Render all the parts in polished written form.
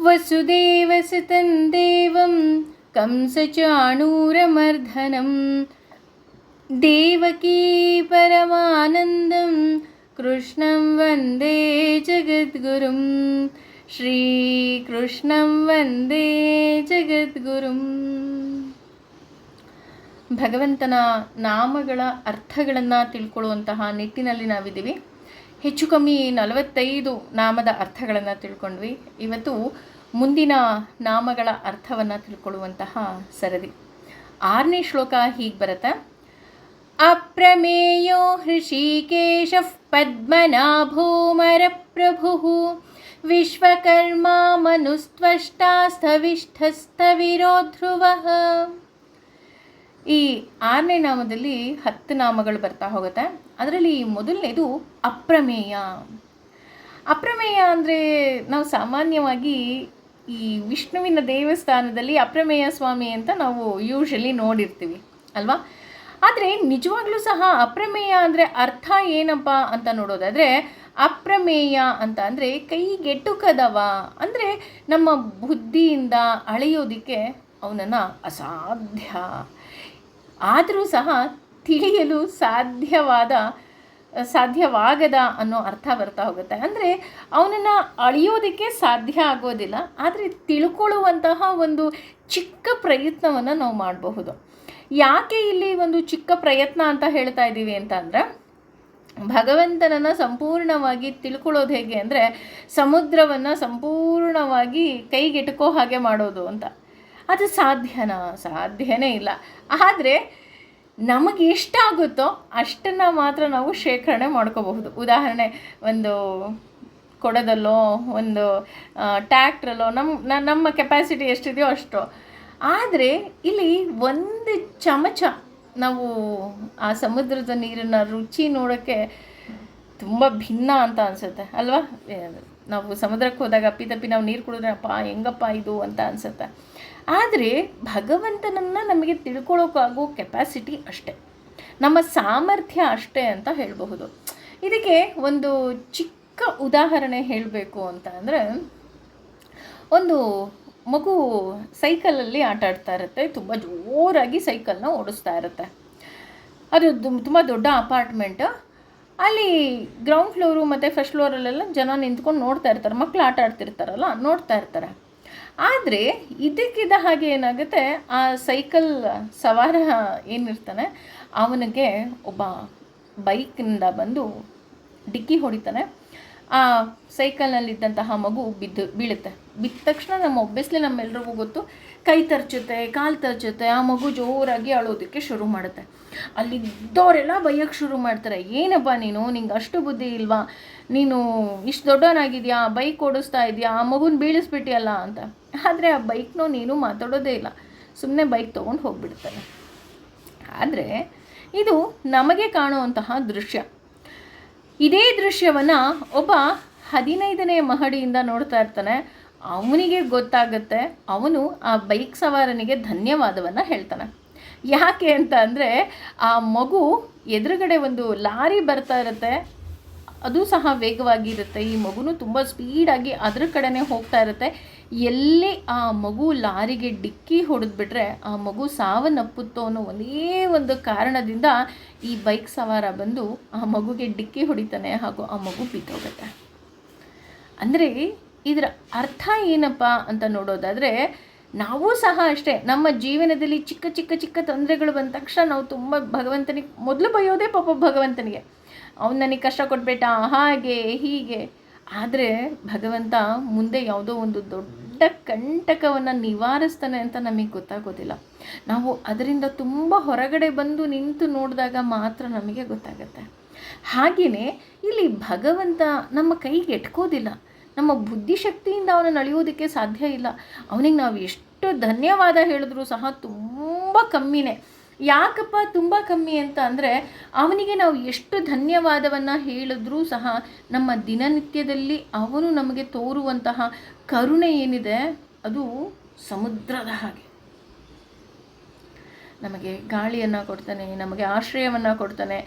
ವಸುದೇವಸುತಂ ದೇವಂ ಕಂಸಚಾಣೂರಮರ್ಧನಂ ದೇವಕೀ ಪರಮಾನಂದಂ ಕೃಷ್ಣಂ ವಂದೇ ಜಗದ್ಗುರುಂ ಶ್ರೀಕೃಷ್ಣಂ ವಂದೇ ಜಗದ್ಗುರುಂ. ಭಗವಂತನ ನಾಮಗಳ ಅರ್ಥಗಳನ್ನು ತಿಳ್ಕೊಳ್ಳುವಂತಹ ನಿಟ್ಟಿನಲ್ಲಿ ನಾವಿದ್ದೀವಿ. ಹೆಚ್ಚು ಕಮ್ಮಿ 45 ನಾಮದ ಅರ್ಥಗಳನ್ನು ತಿಳ್ಕೊಂಡ್ವಿ. ಇವತ್ತು ಮುಂದಿನ ನಾಮಗಳ ಅರ್ಥವನ್ನು ತಿಳ್ಕೊಳ್ಳುವಂತಹ ಸರದಿ. 6ನೇ ಶ್ಲೋಕ ಹೀಗೆ ಬರುತ್ತೆ. ಅಪ್ರಮೇಯೋ ಹೃಷಿಕೇಶಃ ಪದ್ಮನಾಭೋಮರಪ್ರಭುಃ ವಿಶ್ವಕರ್ಮ ಮನುಸ್ತ್ವಷ್ಟಾ ಸ್ಥವಿಷ್ಠಸ್ಥವಿರೋ ಧ್ರುವಃ. ಈ 6ನೇ ನಾಮದಲ್ಲಿ 10 ನಾಮಗಳು ಬರ್ತಾ ಹೋಗುತ್ತೆ. ಅದರಲ್ಲಿ ಮೊದಲನೇದು ಅಪ್ರಮೇಯ. ಅಪ್ರಮೇಯ ಅಂದರೆ ನಾವು ಸಾಮಾನ್ಯವಾಗಿ ಈ ವಿಷ್ಣುವಿನ ದೇವಸ್ಥಾನದಲ್ಲಿ ಅಪ್ರಮೇಯ ಸ್ವಾಮಿ ಅಂತ ನಾವು ಯೂಶಲಿ ನೋಡಿರ್ತೀವಿ ಅಲ್ವಾ. ಆದರೆ ನಿಜವಾಗ್ಲೂ ಸಹ ಅಪ್ರಮೇಯ ಅಂದರೆ ಅರ್ಥ ಏನಪ್ಪ ಅಂತ ನೋಡೋದಾದರೆ, ಅಪ್ರಮೇಯ ಅಂತ ಅಂದರೆ ಕೈಗೆಟುಕದವ, ಅಂದರೆ ನಮ್ಮ ಬುದ್ಧಿಯಿಂದ ಅಳೆಯೋದಕ್ಕೆ ಅವನನ್ನು ಅಸಾಧ್ಯ, ಆದರೂ ಸಹ ತಿಳಿಯಲು ಸಾಧ್ಯವಾಗದ ಅನ್ನೋ ಅರ್ಥ ಬರ್ತಾ ಹೋಗುತ್ತೆ. ಅಂದರೆ ಅವನನ್ನು ಅಳೆಯೋದಕ್ಕೆ ಸಾಧ್ಯ ಆಗೋದಿಲ್ಲ, ಆದರೆ ತಿಳ್ಕೊಳ್ಳುವಂತಹ ಒಂದು ಚಿಕ್ಕ ಪ್ರಯತ್ನವನ್ನು ನಾವು ಮಾಡಬಹುದು. ಯಾಕೆ ಇಲ್ಲಿ ಒಂದು ಚಿಕ್ಕ ಪ್ರಯತ್ನ ಅಂತ ಹೇಳ್ತಾ ಇದ್ದೀವಿ ಅಂತ ಅಂದರೆ, ಭಗವಂತನನ್ನು ಸಂಪೂರ್ಣವಾಗಿ ತಿಳ್ಕೊಳ್ಳೋದು ಹೇಗೆ ಅಂದರೆ ಸಮುದ್ರವನ್ನು ಸಂಪೂರ್ಣವಾಗಿ ಕೈಗೆಟುಕೋ ಹಾಗೆ ಮಾಡೋದು ಅಂತ. ಅದು ಸಾಧ್ಯನೇ ಇಲ್ಲ. ಆದರೆ ನಮಗೆ ಎಷ್ಟಾಗುತ್ತೋ ಅಷ್ಟನ್ನು ಮಾತ್ರ ನಾವು ಶೇಖರಣೆ ಮಾಡ್ಕೋಬಹುದು. ಉದಾಹರಣೆ, ಒಂದು ಕೊಡದಲ್ಲೋ ಒಂದು ಟ್ಯಾಕ್ಟ್ರಲ್ಲೋ ನಮ್ಮ ಕೆಪಾಸಿಟಿ ಎಷ್ಟಿದೆಯೋ ಅಷ್ಟು. ಆದರೆ ಇಲ್ಲಿ ಒಂದು ಚಮಚ ನಾವು ಆ ಸಮುದ್ರದ ನೀರನ್ನು ರುಚಿ ನೋಡೋಕ್ಕೆ ತುಂಬ ಭಿನ್ನ ಅಂತ ಅನಿಸುತ್ತೆ ಅಲ್ವಾ. ನಾವು ಸಮುದ್ರಕ್ಕೆ ಹೋದಾಗ ಅಪ್ಪಿತಪ್ಪಿ ನಾವು ನೀರು ಕುಡಿದ್ರೆ ಅಪ್ಪ ಹೆಂಗಪ್ಪ ಇದು ಅಂತ ಅನಿಸುತ್ತೆ. ಆದರೆ ಭಗವಂತನನ್ನು ನಮಗೆ ತಿಳ್ಕೊಳ್ಳೋಕ್ಕಾಗೋ ಕೆಪಾಸಿಟಿ ಅಷ್ಟೇ, ನಮ್ಮ ಸಾಮರ್ಥ್ಯ ಅಷ್ಟೇ ಅಂತ ಹೇಳಬಹುದು. ಇದಕ್ಕೆ ಒಂದು ಚಿಕ್ಕ ಉದಾಹರಣೆ ಹೇಳಬೇಕು ಅಂತ ಅಂದರೆ, ಒಂದು ಮಗು ಸೈಕಲಲ್ಲಿ ಆಟ ಆಡ್ತಾ ಇರುತ್ತೆ, ತುಂಬ ಜೋರಾಗಿ ಸೈಕಲ್ನ ಓಡಿಸ್ತಾ ಇರುತ್ತೆ. ಅದು ತುಂಬ ದೊಡ್ಡ ಅಪಾರ್ಟ್ಮೆಂಟ್. ಅಲ್ಲಿ ಗ್ರೌಂಡ್ ಫ್ಲೋರು ಮತ್ತು ಫಸ್ಟ್ ಫ್ಲೋರಲ್ಲೆಲ್ಲ ಜನ ನಿಂತ್ಕೊಂಡು ನೋಡ್ತಾ ಇರ್ತಾರೆ, ಮಕ್ಕಳು ಆಟ ಆಡ್ತಿರ್ತಾರಲ್ಲ ನೋಡ್ತಾ ಇರ್ತಾರೆ. ಆದರೆ ಇದಕ್ಕಿದ್ದ ಹಾಗೆ ಏನಾಗುತ್ತೆ, ಆ ಸೈಕಲ್ ಸವಾರ ಏನಿರ್ತಾನೆ ಅವನಿಗೆ ಒಬ್ಬ ಬೈಕಿಂದ ಬಂದು ಡಿಕ್ಕಿ ಹೊಡಿತಾನೆ. ಆ ಸೈಕಲ್ನಲ್ಲಿದ್ದಂತಹ ಮಗು ಬೀಳುತ್ತೆ. ಬಿದ್ದ ತಕ್ಷಣ ನಮ್ಮೆಲ್ರಿಗೂ ಗೊತ್ತು, ಕೈ ತರ್ಚುತ್ತೆ, ಕಾಲು ತರ್ಚುತ್ತೆ. ಆ ಮಗು ಜೋರಾಗಿ ಅಳೋದಕ್ಕೆ ಶುರು ಮಾಡುತ್ತೆ. ಅಲ್ಲಿದ್ದವರೆಲ್ಲ ಬೈಯೋಕ್ಕೆ ಶುರು ಮಾಡ್ತಾರೆ, ಏನಪ್ಪ ನಿಂಗೆ ಅಷ್ಟು ಬುದ್ಧಿ ಇಲ್ವಾ, ನೀನು ಇಷ್ಟು ದೊಡ್ಡವನಾಗಿದೆಯಾ, ಬೈಕ್ ಓಡಿಸ್ತಾ ಇದೆಯಾ, ಆ ಮಗುನ ಬೀಳಿಸ್ಬಿಟ್ಟಿಯಲ್ಲ ಅಂತ. ಆದರೆ ಆ ಬೈಕ್ನೋ ನೀನು ಮಾತಾಡೋದೇ ಇಲ್ಲ, ಸುಮ್ಮನೆ ಬೈಕ್ ತೊಗೊಂಡು ಹೋಗ್ಬಿಡ್ತಾರೆ. ಆದರೆ ಇದು ನಮಗೆ ಕಾಣುವಂತಹ ದೃಶ್ಯ. ಇದೇ ದೃಶ್ಯವನ್ನು ಒಬ್ಬ 15ನೇ ಮಹಡಿಯಿಂದ ನೋಡ್ತಾ ಇರ್ತಾನೆ. ಅವನಿಗೆ ಗೊತ್ತಾಗುತ್ತೆ, ಅವನು ಆ ಬೈಕ್ ಸವಾರನಿಗೆ ಧನ್ಯವಾದವನ್ನು ಹೇಳ್ತಾನೆ. ಯಾಕೆ ಅಂತ ಅಂದರೆ, ಆ ಮಗು ಎದುರುಗಡೆ ಒಂದು ಲಾರಿ ಬರ್ತಾ ಇರುತ್ತೆ, ಅದು ಸಹ ವೇಗವಾಗಿರುತ್ತೆ. ಈ ಮಗುನು ತುಂಬ ಸ್ಪೀಡಾಗಿ ಅದ್ರ ಕಡೆನೇ ಹೋಗ್ತಾ ಇರುತ್ತೆ. ಎಲ್ಲಿ ಆ ಮಗು ಲಾರಿಗೆ ಡಿಕ್ಕಿ ಹೊಡೆದ್ಬಿಟ್ರೆ ಆ ಮಗು ಸಾವನ್ನಪ್ಪುತ್ತೋ ಅನ್ನೋ ಒಂದೇ ಒಂದು ಕಾರಣದಿಂದ ಈ ಬೈಕ್ ಸವಾರ ಬಂದು ಆ ಮಗುಗೆ ಡಿಕ್ಕಿ ಹೊಡಿತಾನೆ, ಹಾಗೂ ಆ ಮಗು ಬಿದ್ದೋಗುತ್ತೆ. ಅಂದರೆ ಇದರ ಅರ್ಥ ಏನಪ್ಪ ಅಂತ ನೋಡೋದಾದರೆ, ನಾವು ಸಹ ಅಷ್ಟೇ, ನಮ್ಮ ಜೀವನದಲ್ಲಿ ಚಿಕ್ಕ ಚಿಕ್ಕ ಚಿಕ್ಕ ತೊಂದರೆಗಳು ಬಂದ ತಕ್ಷಣ ನಾವು ತುಂಬ ಭಗವಂತನಿಗೆ ಮೊದಲು ಬೈಯೋದೇ ಪಾಪ ಭಗವಂತನಿಗೆ, ಅವನು ನನಗೆ ಕಷ್ಟ ಕೊಟ್ಬಿಟ್ಟ ಹಾಗೆ ಹೀಗೆ. ಆದರೆ ಭಗವಂತ ಮುಂದೆ ಯಾವುದೋ ಒಂದು ದೊಡ್ಡ ಕಂಟಕವನ್ನು ನಿವಾರಿಸ್ತಾನೆ ಅಂತ ನಮಗೆ ಗೊತ್ತಾಗೋದಿಲ್ಲ. ನಾವು ಅದರಿಂದ ತುಂಬ ಹೊರಗಡೆ ಬಂದು ನಿಂತು ನೋಡಿದಾಗ ಮಾತ್ರ ನಮಗೆ ಗೊತ್ತಾಗುತ್ತೆ. ಹಾಗೆಯೇ ಇಲ್ಲಿ ಭಗವಂತ ನಮ್ಮ ಕೈಗೆ ಎಟ್ಕೋದಿಲ್ಲ, ನಮ್ಮ ಬುದ್ಧಿಶಕ್ತಿಯಿಂದ ಅವನನ್ನು ಅಳೆಯೋದಕ್ಕೆ ಸಾಧ್ಯ ಇಲ್ಲ. ಅವನಿಗೆ ನಾವು ಎಷ್ಟು ಧನ್ಯವಾದ ಹೇಳಿದ್ರೂ ಸಹ ತುಂಬ ಕಮ್ಮಿನೇ. ಯಾಕಪ್ಪ ತುಂಬ ಕಮ್ಮಿ ಅಂತ ಅಂದರೆ, ಅವನಿಗೆ ನಾವು ಎಷ್ಟು ಧನ್ಯವಾದವನ್ನು ಹೇಳಿದ್ರೂ ಸಹ ನಮ್ಮ ದಿನನಿತ್ಯದಲ್ಲಿ ಅವನು ನಮಗೆ ತೋರುವಂತಹ ಕರುಣೆ ಏನಿದೆ ಅದು ಸಮುದ್ರದ ಹಾಗೆ. ನಮಗೆ ಗಾಳಿಯನ್ನು ಕೊಡ್ತಾನೆ, ನಮಗೆ ಆಶ್ರಯವನ್ನು ಕೊಡ್ತಾನೆ,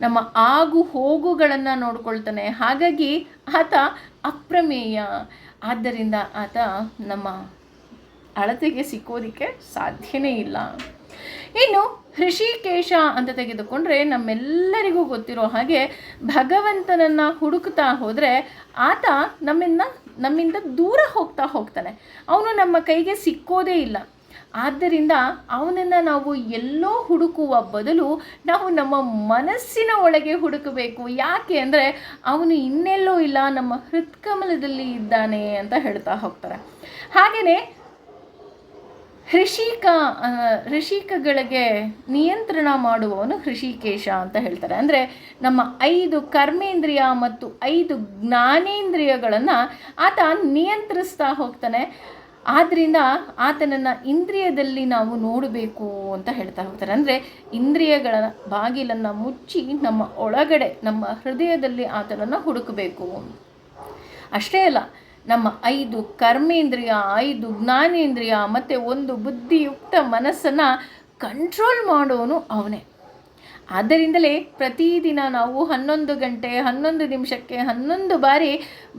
ನಮ್ಮ ಆಗು ಹೋಗುಗಳನ್ನು ನೋಡ್ಕೊಳ್ತಾನೆ. ಹಾಗಾಗಿ ಆತ ಅಪ್ರಮೇಯ. ಆದ್ದರಿಂದ ಆತ ನಮ್ಮ ಅಳತೆಗೆ ಸಿಕ್ಕೋದಕ್ಕೆ ಸಾಧ್ಯನೇ ಇಲ್ಲ. ಇನ್ನು ಹೃಷಿಕೇಶ ಅಂತ ತೆಗೆದುಕೊಂಡ್ರೆ ನಮ್ಮೆಲ್ಲರಿಗೂ ಗೊತ್ತಿರೋ ಹಾಗೆ ಭಗವಂತನನ್ನು ಹುಡುಕ್ತಾ ಹೋದರೆ ಆತ ನಮ್ಮಿಂದ ದೂರ ಹೋಗ್ತಾನೆ. ಅವನು ನಮ್ಮ ಕೈಗೆ ಸಿಕ್ಕೋದೇ ಇಲ್ಲ. ಆದ್ದರಿಂದ ಅವನನ್ನು ನಾವು ಎಲ್ಲೋ ಹುಡುಕುವ ಬದಲು ನಾವು ನಮ್ಮ ಮನಸ್ಸಿನ ಒಳಗೆ ಹುಡುಕಬೇಕು. ಯಾಕೆ ಅಂದರೆ ಅವನು ಇನ್ನೆಲ್ಲೋ ಇಲ್ಲ, ನಮ್ಮ ಹೃತ್ಕಮಲದಲ್ಲಿ ಇದ್ದಾನೆ ಅಂತ ಹೇಳ್ತಾ ಹೋಗ್ತಾರೆ. ಹಾಗೆಯೇ ಹೃಷಿಕಗಳಿಗೆ ನಿಯಂತ್ರಣ ಮಾಡುವವನು ಹೃಷಿಕೇಶ ಅಂತ ಹೇಳ್ತಾರೆ. ಅಂದರೆ ನಮ್ಮ 5 ಕರ್ಮೇಂದ್ರಿಯ ಮತ್ತು 5 ಜ್ಞಾನೇಂದ್ರಿಯಗಳನ್ನು ಆತ ನಿಯಂತ್ರಿಸ್ತಾ ಹೋಗ್ತಾನೆ. ಆದ್ದರಿಂದ ಆತನನ್ನು ಇಂದ್ರಿಯದಲ್ಲಿ ನಾವು ನೋಡಬೇಕು ಅಂತ ಹೇಳ್ತಾ ಹೋಗ್ತಾರೆ. ಅಂದರೆ ಇಂದ್ರಿಯಗಳ ಬಾಗಿಲನ್ನು ಮುಚ್ಚಿ ನಮ್ಮ ಒಳಗಡೆ ನಮ್ಮ ಹೃದಯದಲ್ಲಿ ಆತನನ್ನು ಹುಡುಕಬೇಕು. ಅಷ್ಟೇ ಅಲ್ಲ, ನಮ್ಮ 5 ಕರ್ಮೇಂದ್ರಿಯ, 5 ಜ್ಞಾನೇಂದ್ರಿಯ ಮತ್ತು 1 ಬುದ್ಧಿಯುಕ್ತ ಮನಸ್ಸನ್ನು ಕಂಟ್ರೋಲ್ ಮಾಡೋನು ಅವನೇ. ಆದ್ದರಿಂದಲೇ ಪ್ರತಿದಿನ ನಾವು 11 ಗಂಟೆ 11 ನಿಮಿಷಕ್ಕೆ 11 ಬಾರಿ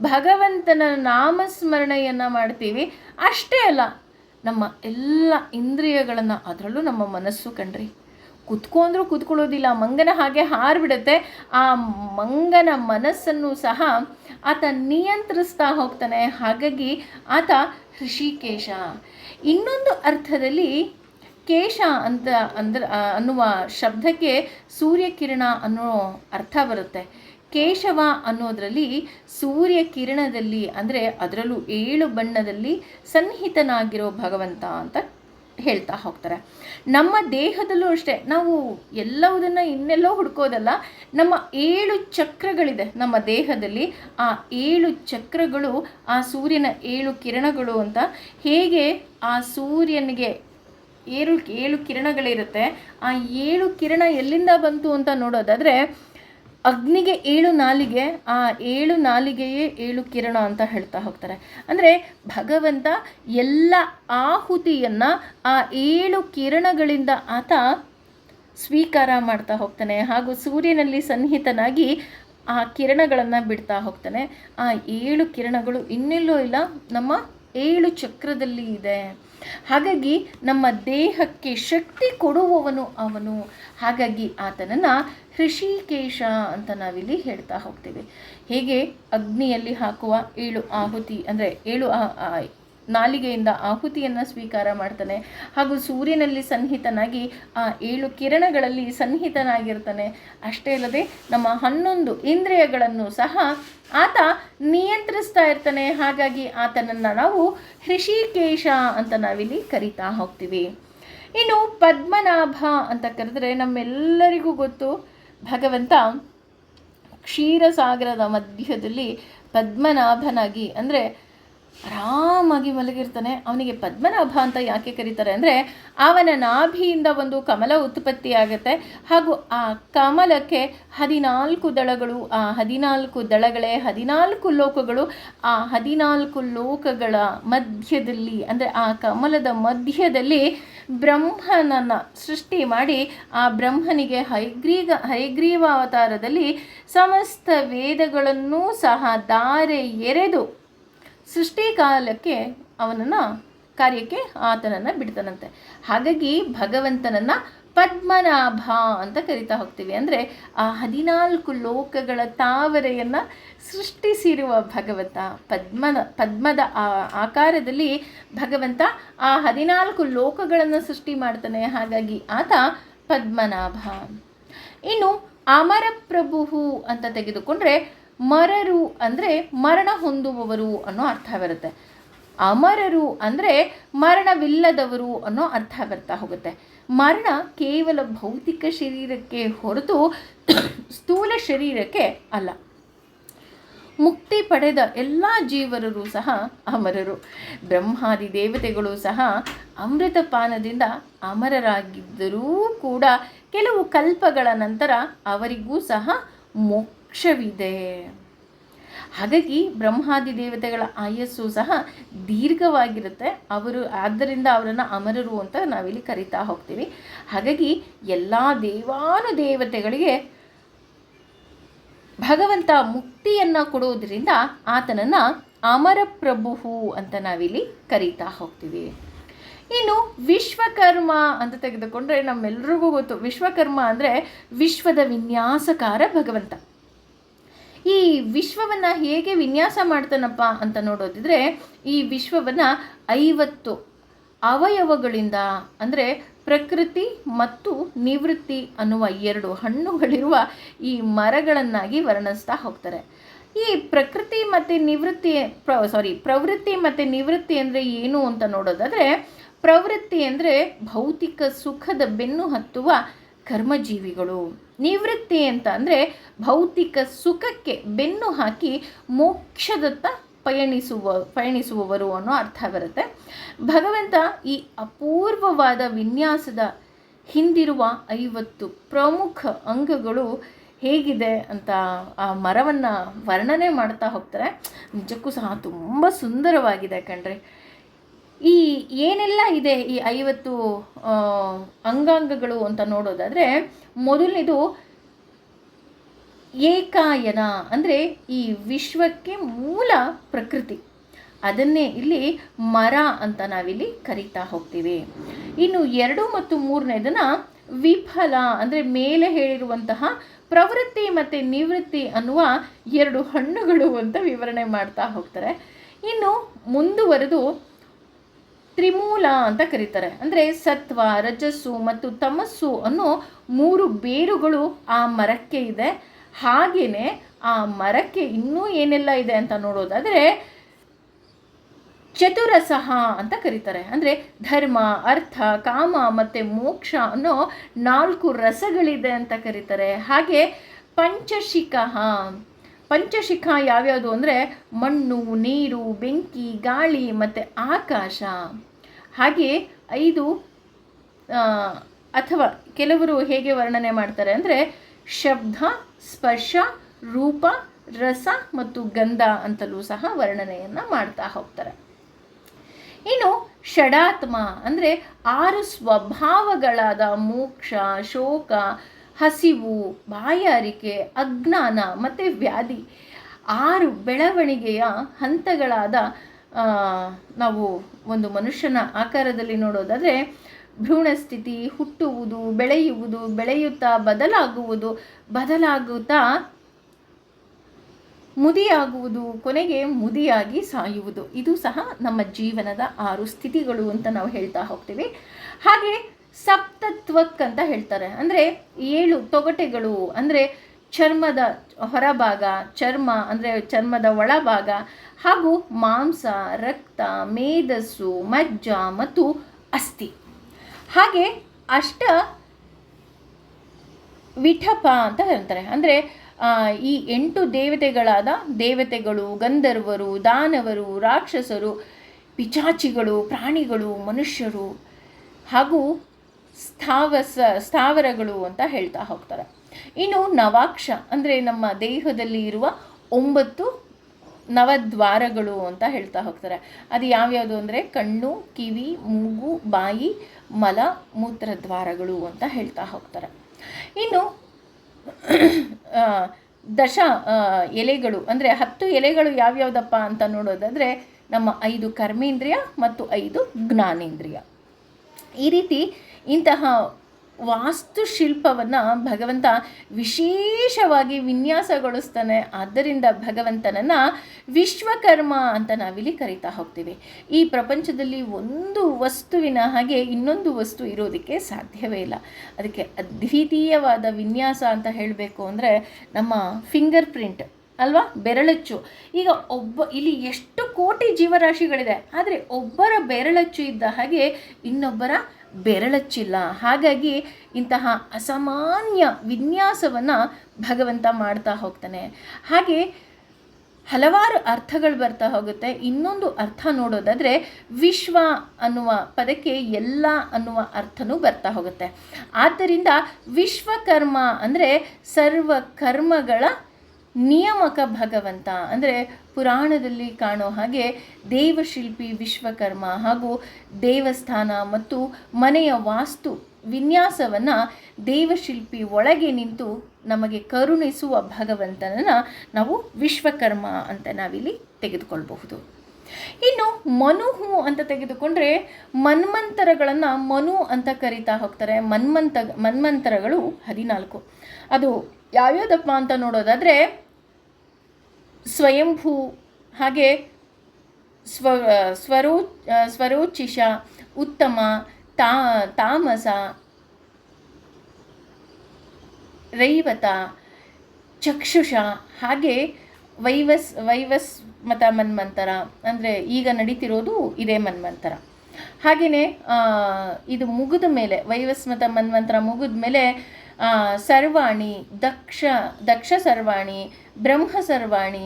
ಭಗವಂತನ ನಾಮಸ್ಮರಣೆಯನ್ನು ಮಾಡ್ತೀವಿ. ಅಷ್ಟೇ ಅಲ್ಲ, ನಮ್ಮ ಎಲ್ಲ ಇಂದ್ರಿಯಗಳನ್ನು, ಅದರಲ್ಲೂ ನಮ್ಮ ಮನಸ್ಸು ಕಣ್ರಿ, ಕುತ್ಕೊಂಡ್ರೂ ಕುತ್ಕೊಳ್ಳೋದಿಲ್ಲ, ಮಂಗನ ಹಾಗೆ ಹಾರಿಬಿಡುತ್ತೆ. ಆ ಮಂಗನ ಮನಸ್ಸನ್ನು ಸಹ ಆತ ನಿಯಂತ್ರಿಸ್ತಾ ಹೋಗ್ತಾನೆ. ಹಾಗಾಗಿ ಆತ ಹೃಷಿಕೇಶ. ಇನ್ನೊಂದು ಅರ್ಥದಲ್ಲಿ ಕೇಶ ಅನ್ನುವ ಶಬ್ದಕ್ಕೆ ಸೂರ್ಯಕಿರಣ ಅನ್ನೋ ಅರ್ಥ ಬರುತ್ತೆ. ಕೇಶವ ಅನ್ನೋದರಲ್ಲಿ ಸೂರ್ಯಕಿರಣದಲ್ಲಿ, ಅಂದರೆ ಅದರಲ್ಲೂ 7 ಬಣ್ಣದಲ್ಲಿ ಸನ್ನಿಹಿತನಾಗಿರೋ ಭಗವಂತ ಅಂತ ಹೇಳ್ತಾ ಹೋಗ್ತಾರೆ. ನಮ್ಮ ದೇಹದಲ್ಲೂ ಅಷ್ಟೇ, ನಾವು ಎಲ್ಲವುದನ್ನು ಇನ್ನೆಲ್ಲೋ ಹುಡ್ಕೋದಲ್ಲ. ನಮ್ಮ 7 ಚಕ್ರಗಳಿದೆ ನಮ್ಮ ದೇಹದಲ್ಲಿ. ಆ 7 ಚಕ್ರಗಳು ಆ ಸೂರ್ಯನ 7 ಕಿರಣಗಳು ಅಂತ. ಹೇಗೆ ಆ ಸೂರ್ಯನಿಗೆ 7 ಕಿರಣಗಳಿರುತ್ತೆ, ಆ 7 ಕಿರಣ ಎಲ್ಲಿಂದ ಬಂತು ಅಂತ ನೋಡೋದಾದರೆ, ಅಗ್ನಿಗೆ 7 ನಾಲಿಗೆ, ಆ 7 ನಾಲಿಗೆಯೇ 7 ಕಿರಣ ಅಂತ ಹೇಳ್ತಾ ಹೋಗ್ತಾರೆ. ಅಂದರೆ ಭಗವಂತ ಎಲ್ಲ ಆಹುತಿಯನ್ನು ಆ 7 ಕಿರಣಗಳಿಂದ ಆತ ಸ್ವೀಕಾರ ಮಾಡ್ತಾ ಹೋಗ್ತಾನೆ. ಹಾಗೂ ಸೂರ್ಯನಲ್ಲಿ ಸನ್ನಿಹಿತನಾಗಿ ಆ ಕಿರಣಗಳನ್ನು ಬಿಡ್ತಾ ಹೋಗ್ತಾನೆ. ಆ 7 ಕಿರಣಗಳು ಇನ್ನೆಲ್ಲೋ ಇಲ್ಲ, ನಮ್ಮ 7 ಚಕ್ರದಲ್ಲಿ ಇದೆ. ಹಾಗಾಗಿ ನಮ್ಮ ದೇಹಕ್ಕೆ ಶಕ್ತಿ ಕೊಡುವವನು ಅವನು. ಹಾಗಾಗಿ ಆತನನ್ನು ಹೃಷಿಕೇಶ ಅಂತ ನಾವಿಲ್ಲಿ ಹೇಳ್ತಾ ಹೋಗ್ತೀವಿ. ಹೇಗೆ ಅಗ್ನಿಯಲ್ಲಿ ಹಾಕುವ 7 ಆಹುತಿ, ಅಂದರೆ 7 ನಾಲಿಗೆಯಿಂದ ಆಹುತಿಯನ್ನು ಸ್ವೀಕಾರ ಮಾಡ್ತಾನೆ, ಹಾಗೂ ಸೂರ್ಯನಲ್ಲಿ ಸನ್ನಿಹಿತನಾಗಿ ಆ 7 ಕಿರಣಗಳಲ್ಲಿ ಸನ್ನಿಹಿತನಾಗಿರ್ತಾನೆ. ಅಷ್ಟೇ ಅಲ್ಲದೆ ನಮ್ಮ 11 ಇಂದ್ರಿಯಗಳನ್ನು ಸಹ ಆತ ನಿಯಂತ್ರಿಸ್ತಾ ಇರ್ತಾನೆ. ಹಾಗಾಗಿ ಆತನನ್ನು ನಾವು ಹೃಷಿಕೇಶ ಅಂತ ನಾವಿಲ್ಲಿ ಕರಿತಾ ಹೋಗ್ತೀವಿ. ಇನ್ನು ಪದ್ಮನಾಭ ಅಂತ ಕರೆದ್ರೆ ನಮ್ಮೆಲ್ಲರಿಗೂ ಗೊತ್ತು, ಭಗವಂತ ಕ್ಷೀರಸಾಗರದ ಮಧ್ಯದಲ್ಲಿ ಪದ್ಮನಾಭನಾಗಿ, ಅಂದರೆ ಆರಾಮಾಗಿ ಮಲಗಿರ್ತಾನೆ. ಅವನಿಗೆ ಪದ್ಮನಾಭ ಅಂತ ಯಾಕೆ ಕರೀತಾರೆ ಅಂದರೆ, ಅವನ ನಾಭಿಯಿಂದ ಒಂದು ಕಮಲ ಉತ್ಪತ್ತಿ ಆಗುತ್ತೆ. ಹಾಗೂ ಆ ಕಮಲಕ್ಕೆ 14 ದಳಗಳು, ಆ 14 ದಳಗಳೇ 14 ಲೋಕಗಳು. ಆ 14 ಲೋಕಗಳ ಮಧ್ಯದಲ್ಲಿ, ಅಂದರೆ ಆ ಕಮಲದ ಮಧ್ಯದಲ್ಲಿ ಬ್ರಹ್ಮನನ್ನು ಸೃಷ್ಟಿ ಮಾಡಿ, ಆ ಬ್ರಹ್ಮನಿಗೆ ಹಯಗ್ರೀವ ಅವತಾರದಲ್ಲಿ ಸಮಸ್ತ ವೇದಗಳನ್ನೂ ಸಹ ಧಾರೆ ಎರೆದು ಸೃಷ್ಟಿಕಾಲಕ್ಕೆ ಅವನನ್ನು ಕಾರ್ಯಕ್ಕೆ ಆತನನ್ನು ಬಿಡ್ತಾನಂತೆ. ಹಾಗಾಗಿ ಭಗವಂತನನ್ನು ಪದ್ಮನಾಭ ಅಂತ ಕರಿತಾ ಹೋಗ್ತೀವಿ. ಅಂದರೆ ಆ 14 ಲೋಕಗಳ ತಾವರೆಯನ್ನು ಸೃಷ್ಟಿಸಿರುವ ಭಗವಂತ, ಪದ್ಮದ ಆಕಾರದಲ್ಲಿ ಭಗವಂತ ಆ 14 ಲೋಕಗಳನ್ನು ಸೃಷ್ಟಿ ಮಾಡ್ತಾನೆ. ಹಾಗಾಗಿ ಆತ ಪದ್ಮನಾಭ. ಇನ್ನು ಅಮರಪ್ರಭು ಅಂತ ತೆಗೆದುಕೊಂಡ್ರೆ, ಮರರು ಅಂದರೆ ಮರಣ ಹೊಂದುವವರು ಅನ್ನೋ ಅರ್ಥ ಬರುತ್ತೆ. ಅಮರರು ಅಂದರೆ ಮರಣವಿಲ್ಲದವರು ಅನ್ನೋ ಅರ್ಥ ಬರ್ತಾ ಹೋಗುತ್ತೆ. ಮರಣ ಕೇವಲ ಭೌತಿಕ ಶರೀರಕ್ಕೆ ಹೊರತು ಸ್ಥೂಲ ಶರೀರಕ್ಕೆ ಅಲ್ಲ. ಮುಕ್ತಿ ಪಡೆದ ಎಲ್ಲ ಜೀವರರು ಸಹ ಅಮರರು. ಬ್ರಹ್ಮಾದಿ ದೇವತೆಗಳು ಸಹ ಅಮೃತಪಾನದಿಂದ ಅಮರರಾಗಿದ್ದರೂ ಕೂಡ ಕೆಲವು ಕಲ್ಪಗಳ ನಂತರ ಅವರಿಗೂ ಸಹ ಮೋಕ್ಷವಿದೆ. ಹಾಗಾಗಿ ಬ್ರಹ್ಮಾದಿ ದೇವತೆಗಳ ಆಯಸ್ಸು ಸಹ ದೀರ್ಘವಾಗಿರುತ್ತೆ. ಆದ್ದರಿಂದ ಅವರನ್ನು ಅಮರರು ಅಂತ ನಾವಿಲ್ಲಿ ಕರಿತಾ ಹೋಗ್ತೀವಿ. ಹಾಗಾಗಿ ಎಲ್ಲ ದೇವಾನುದೇವತೆಗಳಿಗೆ ಭಗವಂತ ಮುಕ್ತಿಯನ್ನು ಕೊಡುವುದರಿಂದ ಆತನನ್ನು ಅಮರಪ್ರಭು ಅಂತ ನಾವಿಲ್ಲಿ ಕರೀತಾ ಹೋಗ್ತೀವಿ. ಇನ್ನು ವಿಶ್ವಕರ್ಮ ಅಂತ ತೆಗೆದುಕೊಂಡ್ರೆ ನಮ್ಮೆಲ್ರಿಗೂ ಗೊತ್ತು, ವಿಶ್ವಕರ್ಮ ಅಂದರೆ ವಿಶ್ವದ ವಿನ್ಯಾಸಕಾರ ಭಗವಂತ. ಈ ವಿಶ್ವವನ್ನು ಹೇಗೆ ವಿನ್ಯಾಸ ಮಾಡ್ತಾನಪ್ಪ ಅಂತ ನೋಡೋದಿದ್ರೆ, ಈ ವಿಶ್ವವನ್ನು 50 ಅವಯವಗಳಿಂದ, ಅಂದರೆ ಪ್ರಕೃತಿ ಮತ್ತು ನಿವೃತ್ತಿ ಅನ್ನುವ 2 ಹಣ್ಣುಗಳಿರುವ ಈ ಮರಗಳನ್ನಾಗಿ ವರ್ಣಿಸ್ತಾ ಹೋಗ್ತಾರೆ. ಈ ಪ್ರಕೃತಿ ಮತ್ತು ನಿವೃತ್ತಿ ಪ್ರವೃತ್ತಿ ಮತ್ತು ನಿವೃತ್ತಿ ಅಂದರೆ ಏನು ಅಂತ ನೋಡೋದಾದರೆ, ಪ್ರವೃತ್ತಿ ಅಂದರೆ ಭೌತಿಕ ಸುಖದ ಬೆನ್ನು ಹತ್ತುವ ಕರ್ಮಜೀವಿಗಳು. ನಿವೃತ್ತಿ ಅಂತ ಅಂದರೆ ಭೌತಿಕ ಸುಖಕ್ಕೆ ಬೆನ್ನು ಹಾಕಿ ಮೋಕ್ಷದತ್ತ ಪಯಣಿಸುವವರು ಅನ್ನೋ ಅರ್ಥ ಬರುತ್ತೆ. ಭಗವಂತ ಈ ಅಪೂರ್ವವಾದ ವಿನ್ಯಾಸದ ಹಿಂದಿರುವ 50 ಪ್ರಮುಖ ಅಂಗಗಳು ಹೇಗಿದೆ ಅಂತ ಆ ಮರವನ್ನು ವರ್ಣನೆ ಮಾಡ್ತಾ ಹೋಗ್ತಾರೆ. ನಿಜಕ್ಕೂ ಸಹ ತುಂಬ ಸುಂದರವಾಗಿದೆ ಕಣ್ರಿ. ಈ ಏನೆಲ್ಲ ಇದೆ ಈ 50 ಅಂಗಾಂಗಗಳು ಅಂತ ನೋಡೋದಾದರೆ, ಮೊದಲನೇದು ಏಕಾಯನ, ಅಂದರೆ ಈ ವಿಶ್ವಕ್ಕೆ ಮೂಲ ಪ್ರಕೃತಿ, ಅದನ್ನೇ ಇಲ್ಲಿ ಮರ ಅಂತ ನಾವಿಲ್ಲಿ ಕರಿತಾ ಹೋಗ್ತೀವಿ. ಇನ್ನು 2 ಮತ್ತು 3ನೇದನ್ನು ವಿಫಲ, ಅಂದರೆ ಮೇಲೆ ಹೇಳಿರುವಂತಹ ಪ್ರವೃತ್ತಿ ಮತ್ತು ನಿವೃತ್ತಿ ಅನ್ನುವ 2 ಹಣ್ಣುಗಳು ಅಂತ ವಿವರಣೆ ಮಾಡ್ತಾ ಹೋಗ್ತಾರೆ. ಇನ್ನು ಮುಂದುವರೆದು ತ್ರಿಮೂಲ ಅಂತ ಕರೀತಾರೆ. ಅಂದರೆ ಸತ್ವ, ರಜಸ್ಸು ಮತ್ತು ತಮಸ್ಸು ಅನ್ನೋ 3 ಬೇರುಗಳು ಆ ಮರಕ್ಕೆ ಇದೆ. ಹಾಗೆಯೇ ಆ ಮರಕ್ಕೆ ಇನ್ನೂ ಏನೆಲ್ಲ ಇದೆ ಅಂತ ನೋಡೋದಾದರೆ ಚತುರಸಹ ಅಂತ ಕರೀತಾರೆ. ಅಂದರೆ ಧರ್ಮ, ಅರ್ಥ, ಕಾಮ ಮತ್ತು ಮೋಕ್ಷ ಅನ್ನೋ 4 ರಸಗಳಿದೆ ಅಂತ ಕರೀತಾರೆ. ಹಾಗೆ ಪಂಚಶಿಖ ಯಾವ್ಯಾವುದು ಅಂದರೆ ಮಣ್ಣು, ನೀರು, ಬೆಂಕಿ, ಗಾಳಿ ಮತ್ತು ಆಕಾಶ. ಹಾಗೆ 5 ಅಥವಾ ಕೆಲವರು ಹೇಗೆ ವರ್ಣನೆ ಮಾಡ್ತಾರೆ ಅಂದರೆ ಶಬ್ದ, ಸ್ಪರ್ಶ, ರೂಪ, ರಸ ಮತ್ತು ಗಂಧ ಅಂತಲೂ ಸಹ ವರ್ಣನೆಯನ್ನು ಮಾಡ್ತಾ ಹೋಗ್ತಾರೆ. ಇನ್ನು ಷಡಾತ್ಮ ಅಂದರೆ 6 ಸ್ವಭಾವಗಳಾದ ಮೋಕ್ಷ, ಶೋಕ, ಹಸಿವು, ಬಾಯಾರಿಕೆ, ಅಜ್ಞಾನ ಮತ್ತು ವ್ಯಾಧಿ, 6 ಬೆಳವಣಿಗೆಯ ಹಂತಗಳಾದ ನಾವು ಒಂದು ಮನುಷ್ಯನ ಆಕಾರದಲ್ಲಿ ನೋಡೋದಾದರೆ ಭ್ರೂಣಸ್ಥಿತಿ, ಹುಟ್ಟುವುದು, ಬೆಳೆಯುವುದು, ಬೆಳೆಯುತ್ತಾ ಬದಲಾಗುತ್ತಾ ಮುದಿಯಾಗುವುದು, ಕೊನೆಗೆ ಮುದಿಯಾಗಿ ಸಾಯುವುದು. ಇದು ಸಹ ನಮ್ಮ ಜೀವನದ 6 ಸ್ಥಿತಿಗಳು ಅಂತ ನಾವು ಹೇಳ್ತಾ ಹೋಗ್ತೀವಿ. ಹಾಗೆ ಸಪ್ತತ್ವಕ್ ಅಂತ ಹೇಳ್ತಾರೆ. ಅಂದರೆ 7 ತೊಗಟೆಗಳು, ಅಂದರೆ ಚರ್ಮದ ಹೊರಭಾಗ, ಚರ್ಮ ಅಂದರೆ ಚರ್ಮದ ಒಳಭಾಗ, ಹಾಗೂ ಮಾಂಸ, ರಕ್ತ, ಮೇಧಸ್ಸು, ಮಜ್ಜ ಮತ್ತು ಅಸ್ಥಿ. ಹಾಗೆ ವಿಠಪ ಅಂತ ಹೇಳ್ತಾರೆ. ಅಂದರೆ ಈ 8 ದೇವತೆಗಳಾದ ದೇವತೆಗಳು, ಗಂಧರ್ವರು, ದಾನವರು, ರಾಕ್ಷಸರು, ಪಿಚಾಚಿಗಳು, ಪ್ರಾಣಿಗಳು, ಮನುಷ್ಯರು ಹಾಗೂ ಸ್ಥಾವರಗಳು ಅಂತ ಹೇಳ್ತಾ ಹೋಗ್ತಾರೆ. ಇನ್ನು ನವಾಕ್ಷ ಅಂದರೆ ನಮ್ಮ ದೇಹದಲ್ಲಿ ಇರುವ 9 ನವದ್ವಾರಗಳು ಅಂತ ಹೇಳ್ತಾ ಹೋಗ್ತಾರೆ. ಅದು ಯಾವ್ಯಾವುದು ಅಂದರೆ ಕಣ್ಣು, ಕಿವಿ, ಮೂಗು, ಬಾಯಿ, ಮಲ, ಮೂತ್ರ ದ್ವಾರಗಳು ಅಂತ ಹೇಳ್ತಾ ಹೋಗ್ತಾರೆ. ಇನ್ನು 10 ಎಲೆಗಳು ಅಂದರೆ 10 ಎಲೆಗಳು ಯಾವ್ಯಾವುದಪ್ಪ ಅಂತ ನೋಡೋದಾದರೆ ನಮ್ಮ 5 ಕರ್ಮೇಂದ್ರಿಯ ಮತ್ತು 5 ಜ್ಞಾನೇಂದ್ರಿಯ. ಈ ರೀತಿ ಇಂತಹ ವಾಸ್ತುಶಿಲ್ಪವನ್ನು ಭಗವಂತ ವಿಶೇಷವಾಗಿ ವಿನ್ಯಾಸಗೊಳಿಸ್ತಾನೆ. ಆದ್ದರಿಂದ ಭಗವಂತನನ್ನು ವಿಶ್ವಕರ್ಮ ಅಂತ ನಾವಿಲ್ಲಿ ಕರಿತಾ ಹೋಗ್ತೀವಿ. ಈ ಪ್ರಪಂಚದಲ್ಲಿ ಒಂದು ವಸ್ತುವಿನ ಹಾಗೆ ಇನ್ನೊಂದು ವಸ್ತು ಇರೋದಕ್ಕೆ ಸಾಧ್ಯವೇ ಇಲ್ಲ. ಅದಕ್ಕೆ ಅದ್ವಿತೀಯವಾದ ವಿನ್ಯಾಸ ಅಂತ ಹೇಳಬೇಕು ಅಂದರೆ ನಮ್ಮ ಫಿಂಗರ್ ಪ್ರಿಂಟ್ ಅಲ್ವಾ, ಬೆರಳಚ್ಚು. ಈಗ ಇಲ್ಲಿ ಎಷ್ಟು ಕೋಟಿ ಜೀವರಾಶಿಗಳಿದೆ, ಆದರೆ ಒಬ್ಬರ ಬೆರಳಚ್ಚು ಇದ್ದ ಹಾಗೆ ಇನ್ನೊಬ್ಬರ ಬೆರಳಚ್ಚಿಲ್ಲ. ಹಾಗಾಗಿ ಇಂತಹ ಅಸಾಮಾನ್ಯ ವಿನ್ಯಾಸವನ್ನು ಭಗವಂತ ಮಾಡ್ತಾ ಹೋಗ್ತಾನೆ. ಹಾಗೆ ಹಲವಾರು ಅರ್ಥಗಳು ಬರ್ತಾ ಹೋಗುತ್ತೆ. ಇನ್ನೊಂದು ಅರ್ಥ ನೋಡೋದಾದರೆ ವಿಶ್ವ ಅನ್ನುವ ಪದಕ್ಕೆ ಎಲ್ಲ ಅನ್ನುವ ಅರ್ಥನೂ ಬರ್ತಾ ಹೋಗುತ್ತೆ. ಆದ್ದರಿಂದ ವಿಶ್ವಕರ್ಮ ಅಂದರೆ ಸರ್ವ ಕರ್ಮಗಳ ನಿಯಮಕ ಭಗವಂತ. ಅಂದರೆ ಪುರಾಣದಲ್ಲಿ ಕಾಣೋ ಹಾಗೆ ದೇವಶಿಲ್ಪಿ ವಿಶ್ವಕರ್ಮ ಹಾಗೂ ದೇವಸ್ಥಾನ ಮತ್ತು ಮನೆಯ ವಾಸ್ತು ವಿನ್ಯಾಸವನ್ನು ದೇವಶಿಲ್ಪಿ ಒಳಗೆ ನಿಂತು ನಮಗೆ ಕರುಣಿಸುವ ಭಗವಂತನನ್ನು ನಾವು ವಿಶ್ವಕರ್ಮ ಅಂತ ನಾವಿಲ್ಲಿ ತೆಗೆದುಕೊಳ್ಬಹುದು. ಇನ್ನು ಮನುಹು ಅಂತ ತೆಗೆದುಕೊಂಡ್ರೆ ಮನ್ವಂತರಗಳನ್ನು ಮನು ಅಂತ ಕರಿತಾ ಹೋಗ್ತಾರೆ. ಮನ್ವಂತರಗಳು 14. ಅದು ಯಾವ್ಯಾವುದಪ್ಪ ಅಂತ ನೋಡೋದಾದರೆ ಸ್ವಯಂಭೂ, ಹಾಗೆ ಸ್ವರೋಚಿಷ, ಉತ್ತಮ, ತಾಮಸ, ರೈವತ, ಚಕ್ಷುಷ, ಹಾಗೆ ವೈವಸ್ಮತ ಮನ್ವಂತರ, ಅಂದರೆ ಈಗ ನಡೀತಿರೋದು ಇದೇ ಮನ್ವಂತರ. ಹಾಗೆಯೇ ಇದು ಮುಗಿದ ಮೇಲೆ, ವೈವಸ್ಮತ ಮನ್ವಂತರ ಮುಗಿದ ಮೇಲೆ ಸರ್ವಾಣಿ, ದಕ್ಷ ಸರ್ವಾಣಿ, ಬ್ರಹ್ಮ ಸರ್ವಾಣಿ,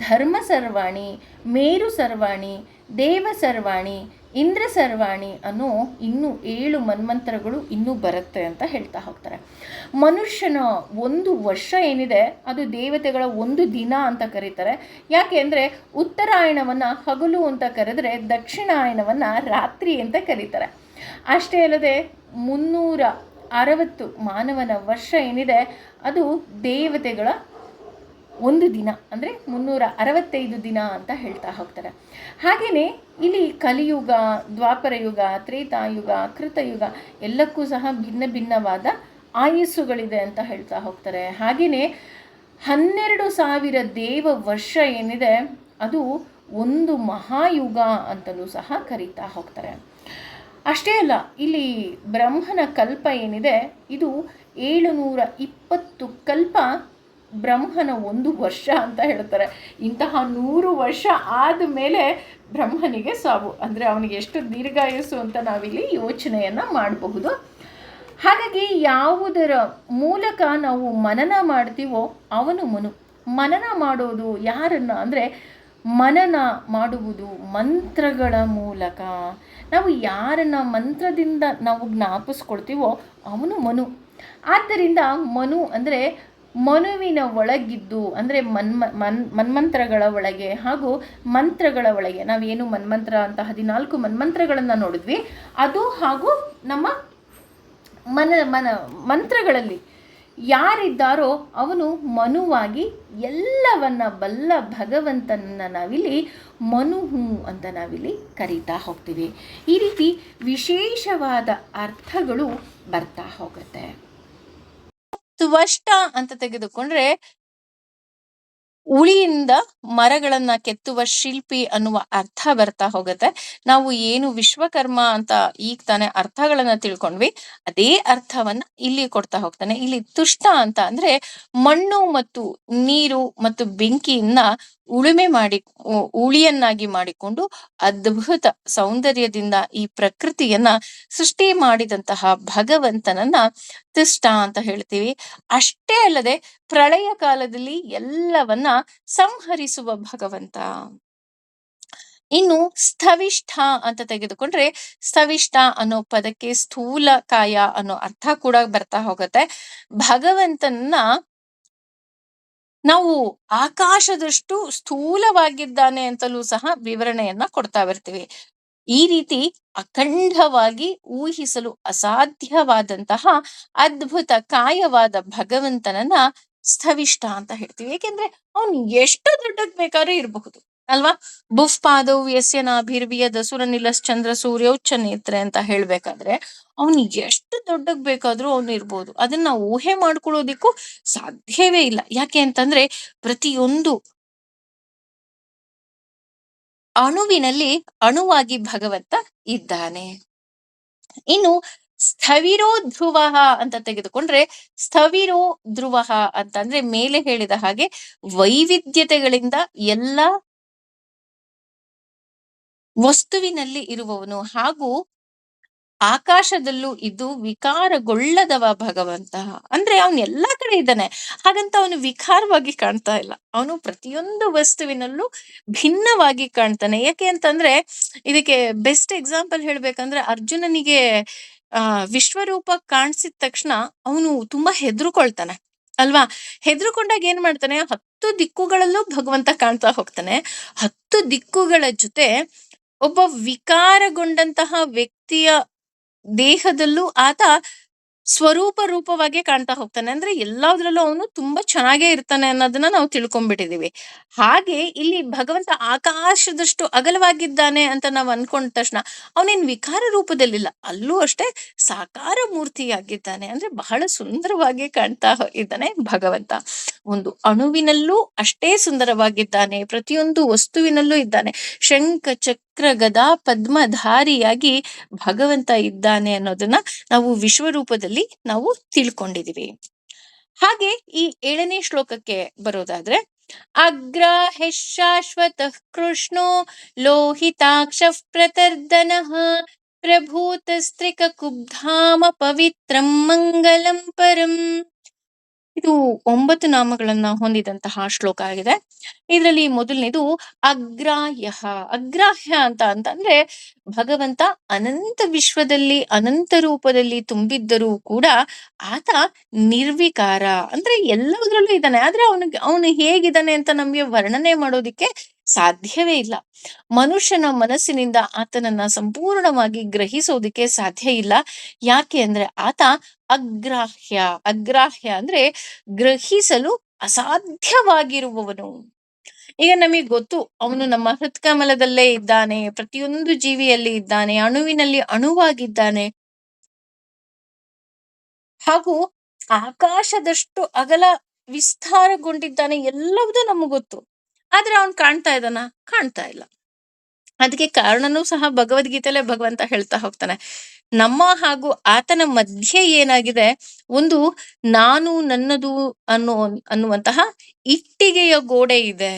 ಧರ್ಮ ಸರ್ವಾಣಿ, ಮೇರು ಸರ್ವಾಣಿ, ದೇವ ಸರ್ವಾಣಿ, ಇಂದ್ರ ಸರ್ವಾಣಿ ಅನ್ನೋ ಇನ್ನೂ 7 ಮನ್ವಂತರಗಳು ಇನ್ನೂ ಬರುತ್ತೆ ಅಂತ ಹೇಳ್ತಾ ಹೋಗ್ತಾರೆ. ಮನುಷ್ಯನ 1 ವರ್ಷ ಏನಿದೆ ಅದು ದೇವತೆಗಳ 1 ದಿನ ಅಂತ ಕರೀತಾರೆ. ಯಾಕೆ ಅಂದರೆ ಉತ್ತರಾಯಣವನ್ನು ಹಗಲು ಅಂತ ಕರೆದ್ರೆ ದಕ್ಷಿಣಾಯನವನ್ನು ರಾತ್ರಿ ಅಂತ ಕರೀತಾರೆ. ಅಷ್ಟೇ ಅಲ್ಲದೆ 360 ಮಾನವನ ವರ್ಷ ಏನಿದೆ ಅದು ದೇವತೆಗಳ 1 ದಿನ, ಅಂದರೆ 365 ದಿನ ಅಂತ ಹೇಳ್ತಾ ಹೋಗ್ತಾರೆ. ಹಾಗೆಯೇ ಇಲ್ಲಿ ಕಲಿಯುಗ, ದ್ವಾಪರ ಯುಗ, ತ್ರೇತಾಯುಗ, ಕೃತಯುಗ ಎಲ್ಲಕ್ಕೂ ಸಹ ಭಿನ್ನ ಭಿನ್ನವಾದ ಆಯುಸ್ಸುಗಳಿದೆ ಅಂತ ಹೇಳ್ತಾ ಹೋಗ್ತಾರೆ. ಹಾಗೆಯೇ 12,000 ದೇವ ವರ್ಷ ಏನಿದೆ ಅದು 1 ಮಹಾಯುಗ ಅಂತಲೂ ಸಹ ಕರೀತಾ ಹೋಗ್ತಾರೆ. ಅಷ್ಟೇ ಅಲ್ಲ, ಇಲ್ಲಿ ಬ್ರಹ್ಮನ ಕಲ್ಪ ಏನಿದೆ ಇದು 720 ಕಲ್ಪ ಬ್ರಹ್ಮನ 1 ವರ್ಷ ಅಂತ ಹೇಳ್ತಾರೆ. ಇಂತಹ 100 ವರ್ಷ ಆದಮೇಲೆ ಬ್ರಹ್ಮನಿಗೆ ಸಾವು, ಅಂದರೆ ಅವನಿಗೆ ಎಷ್ಟು ದೀರ್ಘಾಯುಸ್ಸು ಅಂತ ನಾವಿಲ್ಲಿ ಯೋಚನೆಯನ್ನು ಮಾಡಬಹುದು. ಹಾಗಾಗಿ ಯಾವುದರ ಮೂಲಕ ನಾವು ಮನನ ಮಾಡ್ತೀವೋ ಅವನು ಮನನ ಮಾಡೋದು ಯಾರನ್ನು ಅಂದರೆ ಮನನ ಮಾಡುವುದು ಮಂತ್ರಗಳ ಮೂಲಕ. ನಾವು ಯಾರನ್ನು ಮಂತ್ರದಿಂದ ನಾವು ಜ್ಞಾಪಿಸ್ಕೊಳ್ತೀವೋ ಅವನು ಆದ್ದರಿಂದ ಮನು ಅಂದರೆ ಮನುವಿನ ಒಳಗಿದ್ದು, ಅಂದರೆ ಮನ್ಮಂತ್ರಗಳ ಒಳಗೆ ಹಾಗೂ ಮಂತ್ರಗಳ ಒಳಗೆ. ನಾವೇನು ಮನ್ಮಂತ್ರ ಅಂತ 14 ಮನ್ಮಂತ್ರಗಳನ್ನು ನೋಡಿದ್ವಿ, ಅದು ಹಾಗೂ ನಮ್ಮ ಮಂತ್ರಗಳಲ್ಲಿ ಯಾರಿದ್ದಾರೋ ಅವನು ಮನುವಾಗಿ ಎಲ್ಲವನ್ನ ಬಲ್ಲ ಭಗವಂತನನ್ನು ನಾವಿಲ್ಲಿ ಮನುಹು ಅಂತ ನಾವಿಲ್ಲಿ ಕರೀತಾ ಹೋಗ್ತೀವಿ. ಈ ರೀತಿ ವಿಶೇಷವಾದ ಅರ್ಥಗಳು ಬರ್ತಾ ಹೋಗುತ್ತೆ. ತ್ವಷ್ಟ ಅಂತ ತೆಗೆದುಕೊಂಡ್ರೆ ಉಳಿಯಿಂದ ಮರಗಳನ್ನ ಕೆತ್ತುವ ಶಿಲ್ಪಿ ಅನ್ನುವ ಅರ್ಥ ಬರ್ತಾ ಹೋಗುತ್ತೆ. ನಾವು ಏನು ವಿಶ್ವಕರ್ಮ ಅಂತ ಈಗ ತಾನೇ ಅರ್ಥಗಳನ್ನ ತಿಳ್ಕೊಂಡ್ವಿ, ಅದೇ ಅರ್ಥವನ್ನ ಇಲ್ಲಿ ಕೊಡ್ತಾ ಹೋಗ್ತಾನೆ. ಇಲ್ಲಿ ತುಷ್ಟ ಅಂತ ಅಂದ್ರೆ ಮಣ್ಣು ಮತ್ತು ನೀರು ಮತ್ತು ಬೆಂಕಿಯನ್ನ ಉಳಿಯನ್ನಾಗಿ ಮಾಡಿಕೊಂಡು ಅದ್ಭುತ ಸೌಂದರ್ಯದಿಂದ ಈ ಪ್ರಕೃತಿಯನ್ನ ಸೃಷ್ಟಿ ಮಾಡಿದಂತಹ ಭಗವಂತನನ್ನ ತುಷ್ಟ ಅಂತ ಹೇಳ್ತೀವಿ. ಅಷ್ಟೇ ಅಲ್ಲದೆ ಪ್ರಳಯ ಕಾಲದಲ್ಲಿ ಎಲ್ಲವನ್ನ ಸಂಹರಿಸುವ ಭಗವಂತ. ಇನ್ನು ಸ್ಥವಿಷ್ಠ ಅಂತ ತೆಗೆದುಕೊಂಡ್ರೆ ಸ್ಥವಿಷ್ಠ ಅನ್ನೋ ಪದಕ್ಕೆ ಸ್ಥೂಲ ಕಾಯ ಅನ್ನೋ ಅರ್ಥ ಕೂಡ ಬರ್ತಾ ಹೋಗುತ್ತೆ. ಭಗವಂತನ ನಾವು ಆಕಾಶದಷ್ಟು ಸ್ಥೂಲವಾಗಿದ್ದಾನೆ ಅಂತಲೂ ಸಹ ವಿವರಣೆಯನ್ನ ಕೊಡ್ತಾ ಬರ್ತೀವಿ. ಈ ರೀತಿ ಅಖಂಡವಾಗಿ ಊಹಿಸಲು ಅಸಾಧ್ಯವಾದಂತಹ ಅದ್ಭುತ ಕಾಯವಾದ ಭಗವಂತನನ್ನ ಸ್ಥವಿಷ್ಠ ಅಂತ ಹೇಳ್ತೀವಿ. ಏಕೆಂದ್ರೆ ಅವನು ಎಷ್ಟು ದೊಡ್ಡದ್ ಬೇಕಾದ್ರೂ ಇರಬಹುದು ಅಲ್ವಾ. ಬುಫ್ ಪಾದವು ಯಸ್ಯ ನಾಭಿರ್ವಿಯದ ಸುರನಿಲಶ್ಚಂದ್ರ ಸೂರ್ಯೋಚ್ಚ ನೇತ್ರೆ ಅಂತ ಹೇಳ್ಬೇಕಾದ್ರೆ ಅವನು ಎಷ್ಟು ದೊಡ್ಡಗ್ ಬೇಕಾದ್ರೂ ಅವನು ಇರ್ಬೋದು. ಅದನ್ನ ಊಹೆ ಮಾಡ್ಕೊಳ್ಳೋದಿಕ್ಕೂ ಸಾಧ್ಯವೇ ಇಲ್ಲ. ಯಾಕೆ ಅಂತಂದ್ರೆ ಪ್ರತಿಯೊಂದು ಅಣುವಿನಲ್ಲಿ ಅಣುವಾಗಿ ಭಗವಂತ ಇದ್ದಾನೆ. ಇನ್ನು ಸ್ಥವಿರೋ ಧ್ರುವ ಅಂತ ತೆಗೆದುಕೊಂಡ್ರೆ ಸ್ಥವಿರೋ ಧ್ರುವ ಅಂತಂದ್ರೆ ಮೇಲೆ ಹೇಳಿದ ಹಾಗೆ ವೈವಿಧ್ಯತೆಗಳಿಂದ ಎಲ್ಲ ವಸ್ತುವಿನಲ್ಲಿ ಇರುವವನು ಹಾಗೂ ಆಕಾಶದಲ್ಲೂ ಇದ್ದು ವಿಕಾರಗೊಳ್ಳದವ ಭಗವಂತ. ಅಂದ್ರೆ ಅವನು ಎಲ್ಲಾ ಕಡೆ ಇದ್ದಾನೆ, ಹಾಗಂತ ಅವನು ವಿಕಾರವಾಗಿ ಕಾಣ್ತಾ ಇಲ್ಲ. ಅವನು ಪ್ರತಿಯೊಂದು ವಸ್ತುವಿನಲ್ಲೂ ಭಿನ್ನವಾಗಿ ಕಾಣ್ತಾನೆ. ಯಾಕೆ ಅಂತಂದ್ರೆ ಇದಕ್ಕೆ ಬೆಸ್ಟ್ ಎಕ್ಸಾಂಪಲ್ ಹೇಳ್ಬೇಕಂದ್ರೆ ಅರ್ಜುನನಿಗೆ ವಿಶ್ವರೂಪ ಕಾಣಿಸಿದ ತಕ್ಷಣ ಅವನು ತುಂಬಾ ಹೆದರ್ಕೊಳ್ತಾನೆ ಅಲ್ವಾ. ಹೆದರ್ಕೊಂಡಾಗ ಏನ್ ಮಾಡ್ತಾನೆ, 10 ದಿಕ್ಕುಗಳಲ್ಲೂ ಭಗವಂತ ಕಾಣ್ತಾ ಹೋಗ್ತಾನೆ. 10 ದಿಕ್ಕುಗಳ ಜೊತೆ ಒಬ್ಬ ವಿಕಾರಗೊಂಡಂತಹ ವ್ಯಕ್ತಿಯ ದೇಹದಲ್ಲೂ ಆತ ಸ್ವರೂಪ ರೂಪವಾಗೇ ಕಾಣ್ತಾ ಹೋಗ್ತಾನೆ. ಅಂದ್ರೆ ಎಲ್ಲದ್ರಲ್ಲೂ ಅವನು ತುಂಬಾ ಚೆನ್ನಾಗೇ ಇರ್ತಾನೆ ಅನ್ನೋದನ್ನ ನಾವು ತಿಳ್ಕೊಂಡ್ಬಿಟ್ಟಿದೀವಿ. ಹಾಗೆ ಇಲ್ಲಿ ಭಗವಂತ ಆಕಾಶದಷ್ಟು ಅಗಲವಾಗಿದ್ದಾನೆ ಅಂತ ನಾವು ಅನ್ಕೊಂಡ ತಕ್ಷಣ ಅವನೇನ್ ವಿಕಾರ ರೂಪದಲ್ಲಿಲ್ಲ. ಅಲ್ಲೂ ಅಷ್ಟೇ ಸಾಕಾರ ಮೂರ್ತಿಯಾಗಿದ್ದಾನೆ. ಅಂದ್ರೆ ಬಹಳ ಸುಂದರವಾಗಿ ಕಾಣ್ತಾ ಇದ್ದಾನೆ ಭಗವಂತ. ಒಂದು ಅಣುವಿನಲ್ಲೂ ಅಷ್ಟೇ ಸುಂದರವಾಗಿದ್ದಾನೆ. ಪ್ರತಿಯೊಂದು ವಸ್ತುವಿನಲ್ಲೂ ಇದ್ದಾನೆ. ಶಂಖ ಚಕ್ರ ಗದಾ ಪದ್ಮಧಾರಿಯಾಗಿ ಭಗವಂತ ಇದ್ದಾನೆ ಅನ್ನೋದನ್ನ ನಾವು ವಿಶ್ವರೂಪದಲ್ಲಿ ನಾವು ತಿಳ್ಕೊಂಡಿದೀವಿ. ಹಾಗೆ ಈ 7ನೇ ಶ್ಲೋಕಕ್ಕೆ ಬರೋದಾದ್ರೆ, ಅಗ್ರಾಹ್ಯ ಶಾಶ್ವತಃ ಕೃಷ್ಣೋ ಲೋಹಿತಾಕ್ಷ ಪ್ರತರ್ದನಃ ಪ್ರಭೂತಸ್ತ್ರಿಕ ಕುಬ್ಧಾಮ ಪವಿತ್ರಂ ಮಂಗಲಂ ಪರಂ. ಇದು 9 ನಾಮಗಳನ್ನ ಹೊಂದಿದಂತಹ ಶ್ಲೋಕ ಆಗಿದೆ. ಇದರಲ್ಲಿ ಮೊದಲನೇದು ಅಗ್ರಾಹ್ಯ. ಅಗ್ರಾಹ್ಯ ಅಂತಂದ್ರೆ ಭಗವಂತ ಅನಂತ ವಿಶ್ವದಲ್ಲಿ ಅನಂತ ರೂಪದಲ್ಲಿ ತುಂಬಿದ್ದರೂ ಕೂಡ ಆತ ನಿರ್ವಿಕಾರ. ಅಂದ್ರೆ ಎಲ್ಲದರಲ್ಲೂ ಇದ್ದಾನೆ. ಆದ್ರೆ ಅವನು ಹೇಗಿದ್ದಾನೆ ಅಂತ ನಮ್ಗೆ ವರ್ಣನೆ ಮಾಡೋದಿಕ್ಕೆ ಸಾಧ್ಯವೇ ಇಲ್ಲ. ಮನುಷ್ಯನ ಮನಸ್ಸಿನಿಂದ ಆತನನ್ನ ಸಂಪೂರ್ಣವಾಗಿ ಗ್ರಹಿಸೋದಿಕ್ಕೆ ಸಾಧ್ಯ ಇಲ್ಲ. ಯಾಕೆ ಅಂದ್ರೆ ಆತ ಅಗ್ರಾಹ್ಯ. ಅಗ್ರಾಹ್ಯ ಅಂದ್ರೆ ಗ್ರಹಿಸಲು ಅಸಾಧ್ಯವಾಗಿರುವವನು. ಈಗ ನಮಗೆ ಗೊತ್ತು ಅವನು ನಮ್ಮ ಹೃತ್ಕಮಲದಲ್ಲೇ ಇದ್ದಾನೆ, ಪ್ರತಿಯೊಂದು ಜೀವಿಯಲ್ಲಿ ಇದ್ದಾನೆ, ಅಣುವಿನಲ್ಲಿ ಅಣುವಾಗಿದ್ದಾನೆ, ಹಾಗೂ ಆಕಾಶದಷ್ಟು ಅಗಲ ವಿಸ್ತಾರಗೊಂಡಿದ್ದಾನೆ. ಎಲ್ಲವೂ ನಮಗ್ ಗೊತ್ತು. ಆದ್ರೆ ಅವನ್ ಕಾಣ್ತಾ ಇದ್ದಾನ? ಕಾಣ್ತಾ ಇಲ್ಲ. ಅದಕ್ಕೆ ಕಾರಣನೂ ಸಹ ಭಗವದ್ಗೀತೆಯಲ್ಲೇ ಭಗವಂತ ಹೇಳ್ತಾ ಹೋಗ್ತಾನೆ. ನಮ್ಮ ಹಾಗೂ ಆತನ ಮಧ್ಯೆ ಏನಾಗಿದೆ, ಒಂದು ನಾನು ನನ್ನದು ಅನ್ನುವಂತಹ ಇಟ್ಟಿಗೆಯ ಗೋಡೆ ಇದೆ.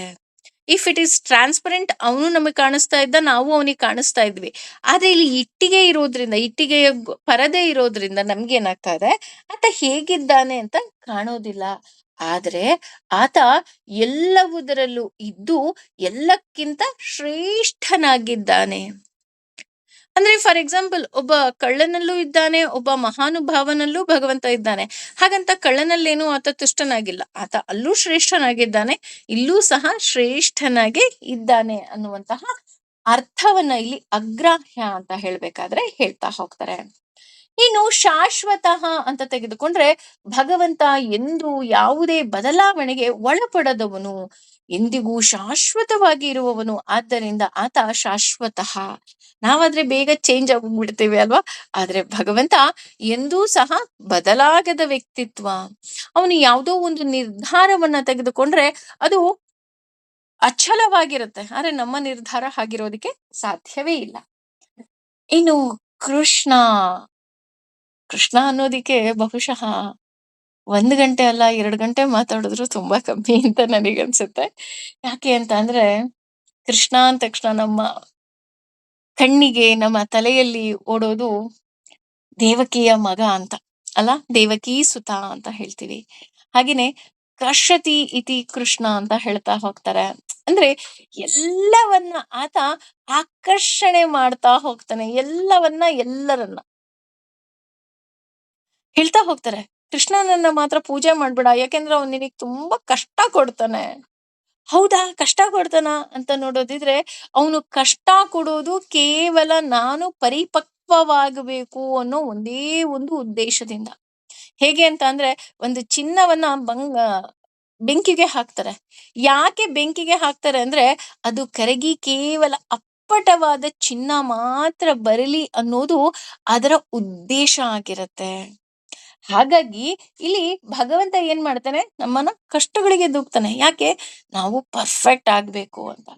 ಇಫ್ ಇಟ್ ಈಸ್ ಟ್ರಾನ್ಸ್ಪರೆಂಟ್, ಅವನು ನಮಗೆ ಕಾಣಿಸ್ತಾ ಇದ್ದ, ನಾವು ಅವನಿಗೆ ಕಾಣಿಸ್ತಾ ಇದ್ವಿ. ಆದ್ರೆ ಇಲ್ಲಿ ಇಟ್ಟಿಗೆ ಇರೋದ್ರಿಂದ, ಇಟ್ಟಿಗೆಯ ಪರದೆ ಇರೋದ್ರಿಂದ ನಮ್ಗೆ ಏನಾಗ್ತಾ ಇದೆ, ಆತ ಹೇಗಿದ್ದಾನೆ ಅಂತ ಕಾಣೋದಿಲ್ಲ. ಆದ್ರೆ ಆತ ಎಲ್ಲವುದರಲ್ಲೂ ಇದ್ದು ಎಲ್ಲಕ್ಕಿಂತ ಶ್ರೇಷ್ಠನಾಗಿದ್ದಾನೆ. ಅಂದ್ರೆ ಫಾರ್ ಎಕ್ಸಾಂಪಲ್, ಒಬ್ಬ ಕಳ್ಳನಲ್ಲೂ ಇದ್ದಾನೆ, ಒಬ್ಬ ಮಹಾನುಭಾವನಲ್ಲೂ ಭಗವಂತ ಇದ್ದಾನೆ. ಹಾಗಂತ ಕಳ್ಳನಲ್ಲೇನು ಆತ ತುಷ್ಟನಾಗಿಲ್ಲ. ಆತ ಅಲ್ಲೂ ಶ್ರೇಷ್ಠನಾಗಿದ್ದಾನೆ, ಇಲ್ಲೂ ಸಹ ಶ್ರೇಷ್ಠನಾಗಿ ಇದ್ದಾನೆ ಅನ್ನುವಂತಹ ಅರ್ಥವನ್ನ ಇಲ್ಲಿ ಅಗ್ರಾಹ್ಯ ಅಂತ ಹೇಳ್ಬೇಕಾದ್ರೆ ಹೇಳ್ತಾ ಹೋಗ್ತಾರೆ. ಇನ್ನು ಶಾಶ್ವತಃ ಅಂತ ತೆಗೆದುಕೊಂಡ್ರೆ, ಭಗವಂತ ಎಂದು ಯಾವುದೇ ಬದಲಾವಣೆಗೆ ಒಳಪಡದವನು, ಎಂದಿಗೂ ಶಾಶ್ವತವಾಗಿ ಇರುವವನು. ಆದ್ದರಿಂದ ಆತ ಶಾಶ್ವತಃ. ನಾವಾದ್ರೆ ಬೇಗ ಚೇಂಜ್ ಆಗೋಗ್ಬಿಡ್ತೇವೆ ಅಲ್ವಾ? ಆದ್ರೆ ಭಗವಂತ ಎಂದೂ ಸಹ ಬದಲಾಗದ ವ್ಯಕ್ತಿತ್ವ. ಅವನು ಯಾವುದೋ ಒಂದು ನಿರ್ಧಾರವನ್ನ ತೆಗೆದುಕೊಂಡ್ರೆ ಅದು ಅಚಲವಾಗಿರುತ್ತೆ. ಆದ್ರೆ ನಮ್ಮ ನಿರ್ಧಾರ ಹಾಗಿರೋದಕ್ಕೆ ಸಾಧ್ಯವೇ ಇಲ್ಲ. ಇನ್ನು ಕೃಷ್ಣ ಕೃಷ್ಣ ಅನ್ನೋದಿಕ್ಕೆ ಬಹುಶಃ 1 ಗಂಟೆ ಅಲ್ಲ, 2 ಗಂಟೆ ಮಾತಾಡಿದ್ರು ತುಂಬಾ ಕಮ್ಮಿ ಅಂತ ನನಗನ್ಸುತ್ತೆ. ಯಾಕೆ ಅಂತ ಅಂದ್ರೆ, ಕೃಷ್ಣ ಅಂದ ತಕ್ಷಣ ನಮ್ಮ ಕಣ್ಣಿಗೆ, ನಮ್ಮ ತಲೆಯಲ್ಲಿ ಓಡೋದು ದೇವಕಿಯ ಮಗ ಅಂತ ಅಲ್ಲ, ದೇವಕೀ ಸುತ ಅಂತ ಹೇಳ್ತೀವಿ. ಹಾಗೇನೆ ಕರ್ಷತಿ ಇತಿ ಕೃಷ್ಣ ಅಂತ ಹೇಳ್ತಾ ಹೋಗ್ತಾರೆ. ಅಂದ್ರೆ ಎಲ್ಲವನ್ನ ಆತ ಆಕರ್ಷಣೆ ಮಾಡ್ತಾ ಹೋಗ್ತಾನೆ. ಎಲ್ಲರನ್ನ ಹೇಳ್ತಾ ಹೋಗ್ತಾರೆ, ಕೃಷ್ಣನನ್ನ ಮಾತ್ರ ಪೂಜೆ ಮಾಡ್ಬೇಡ, ಯಾಕೆಂದ್ರೆ ಅವ್ನು ನಿನಗ್ ತುಂಬಾ ಕಷ್ಟ ಕೊಡ್ತಾನೆ. ಹೌದಾ, ಕಷ್ಟ ಕೊಡ್ತಾನ ಅಂತ ನೋಡೋದಿದ್ರೆ, ಅವನು ಕಷ್ಟ ಕೊಡೋದು ಕೇವಲ ನಾನು ಪರಿಪಕ್ವವಾಗಬೇಕು ಅನ್ನೋ ಒಂದೇ ಒಂದು ಉದ್ದೇಶದಿಂದ. ಹೇಗೆ ಅಂತ ಅಂದ್ರೆ, ಒಂದು ಚಿನ್ನವನ್ನ ಬೆಂಕಿಗೆ ಹಾಕ್ತಾರೆ. ಯಾಕೆ ಬೆಂಕಿಗೆ ಹಾಕ್ತಾರೆ ಅಂದ್ರೆ, ಅದು ಕರಗಿ ಕೇವಲ ಅಪ್ಪಟವಾದ ಚಿನ್ನ ಮಾತ್ರ ಬರಲಿ ಅನ್ನೋದು ಅದರ ಉದ್ದೇಶ ಆಗಿರತ್ತೆ. ಹಾಗಾಗಿ ಇಲ್ಲಿ ಭಗವಂತ ಏನ್ ಮಾಡ್ತಾನೆ, ನಮ್ಮನ್ನ ಕಷ್ಟಗಳಿಗೆ ದೂಕ್ತಾನೆ. ಯಾಕೆ? ನಾವು ಪರ್ಫೆಕ್ಟ್ ಆಗ್ಬೇಕು ಅಂತ.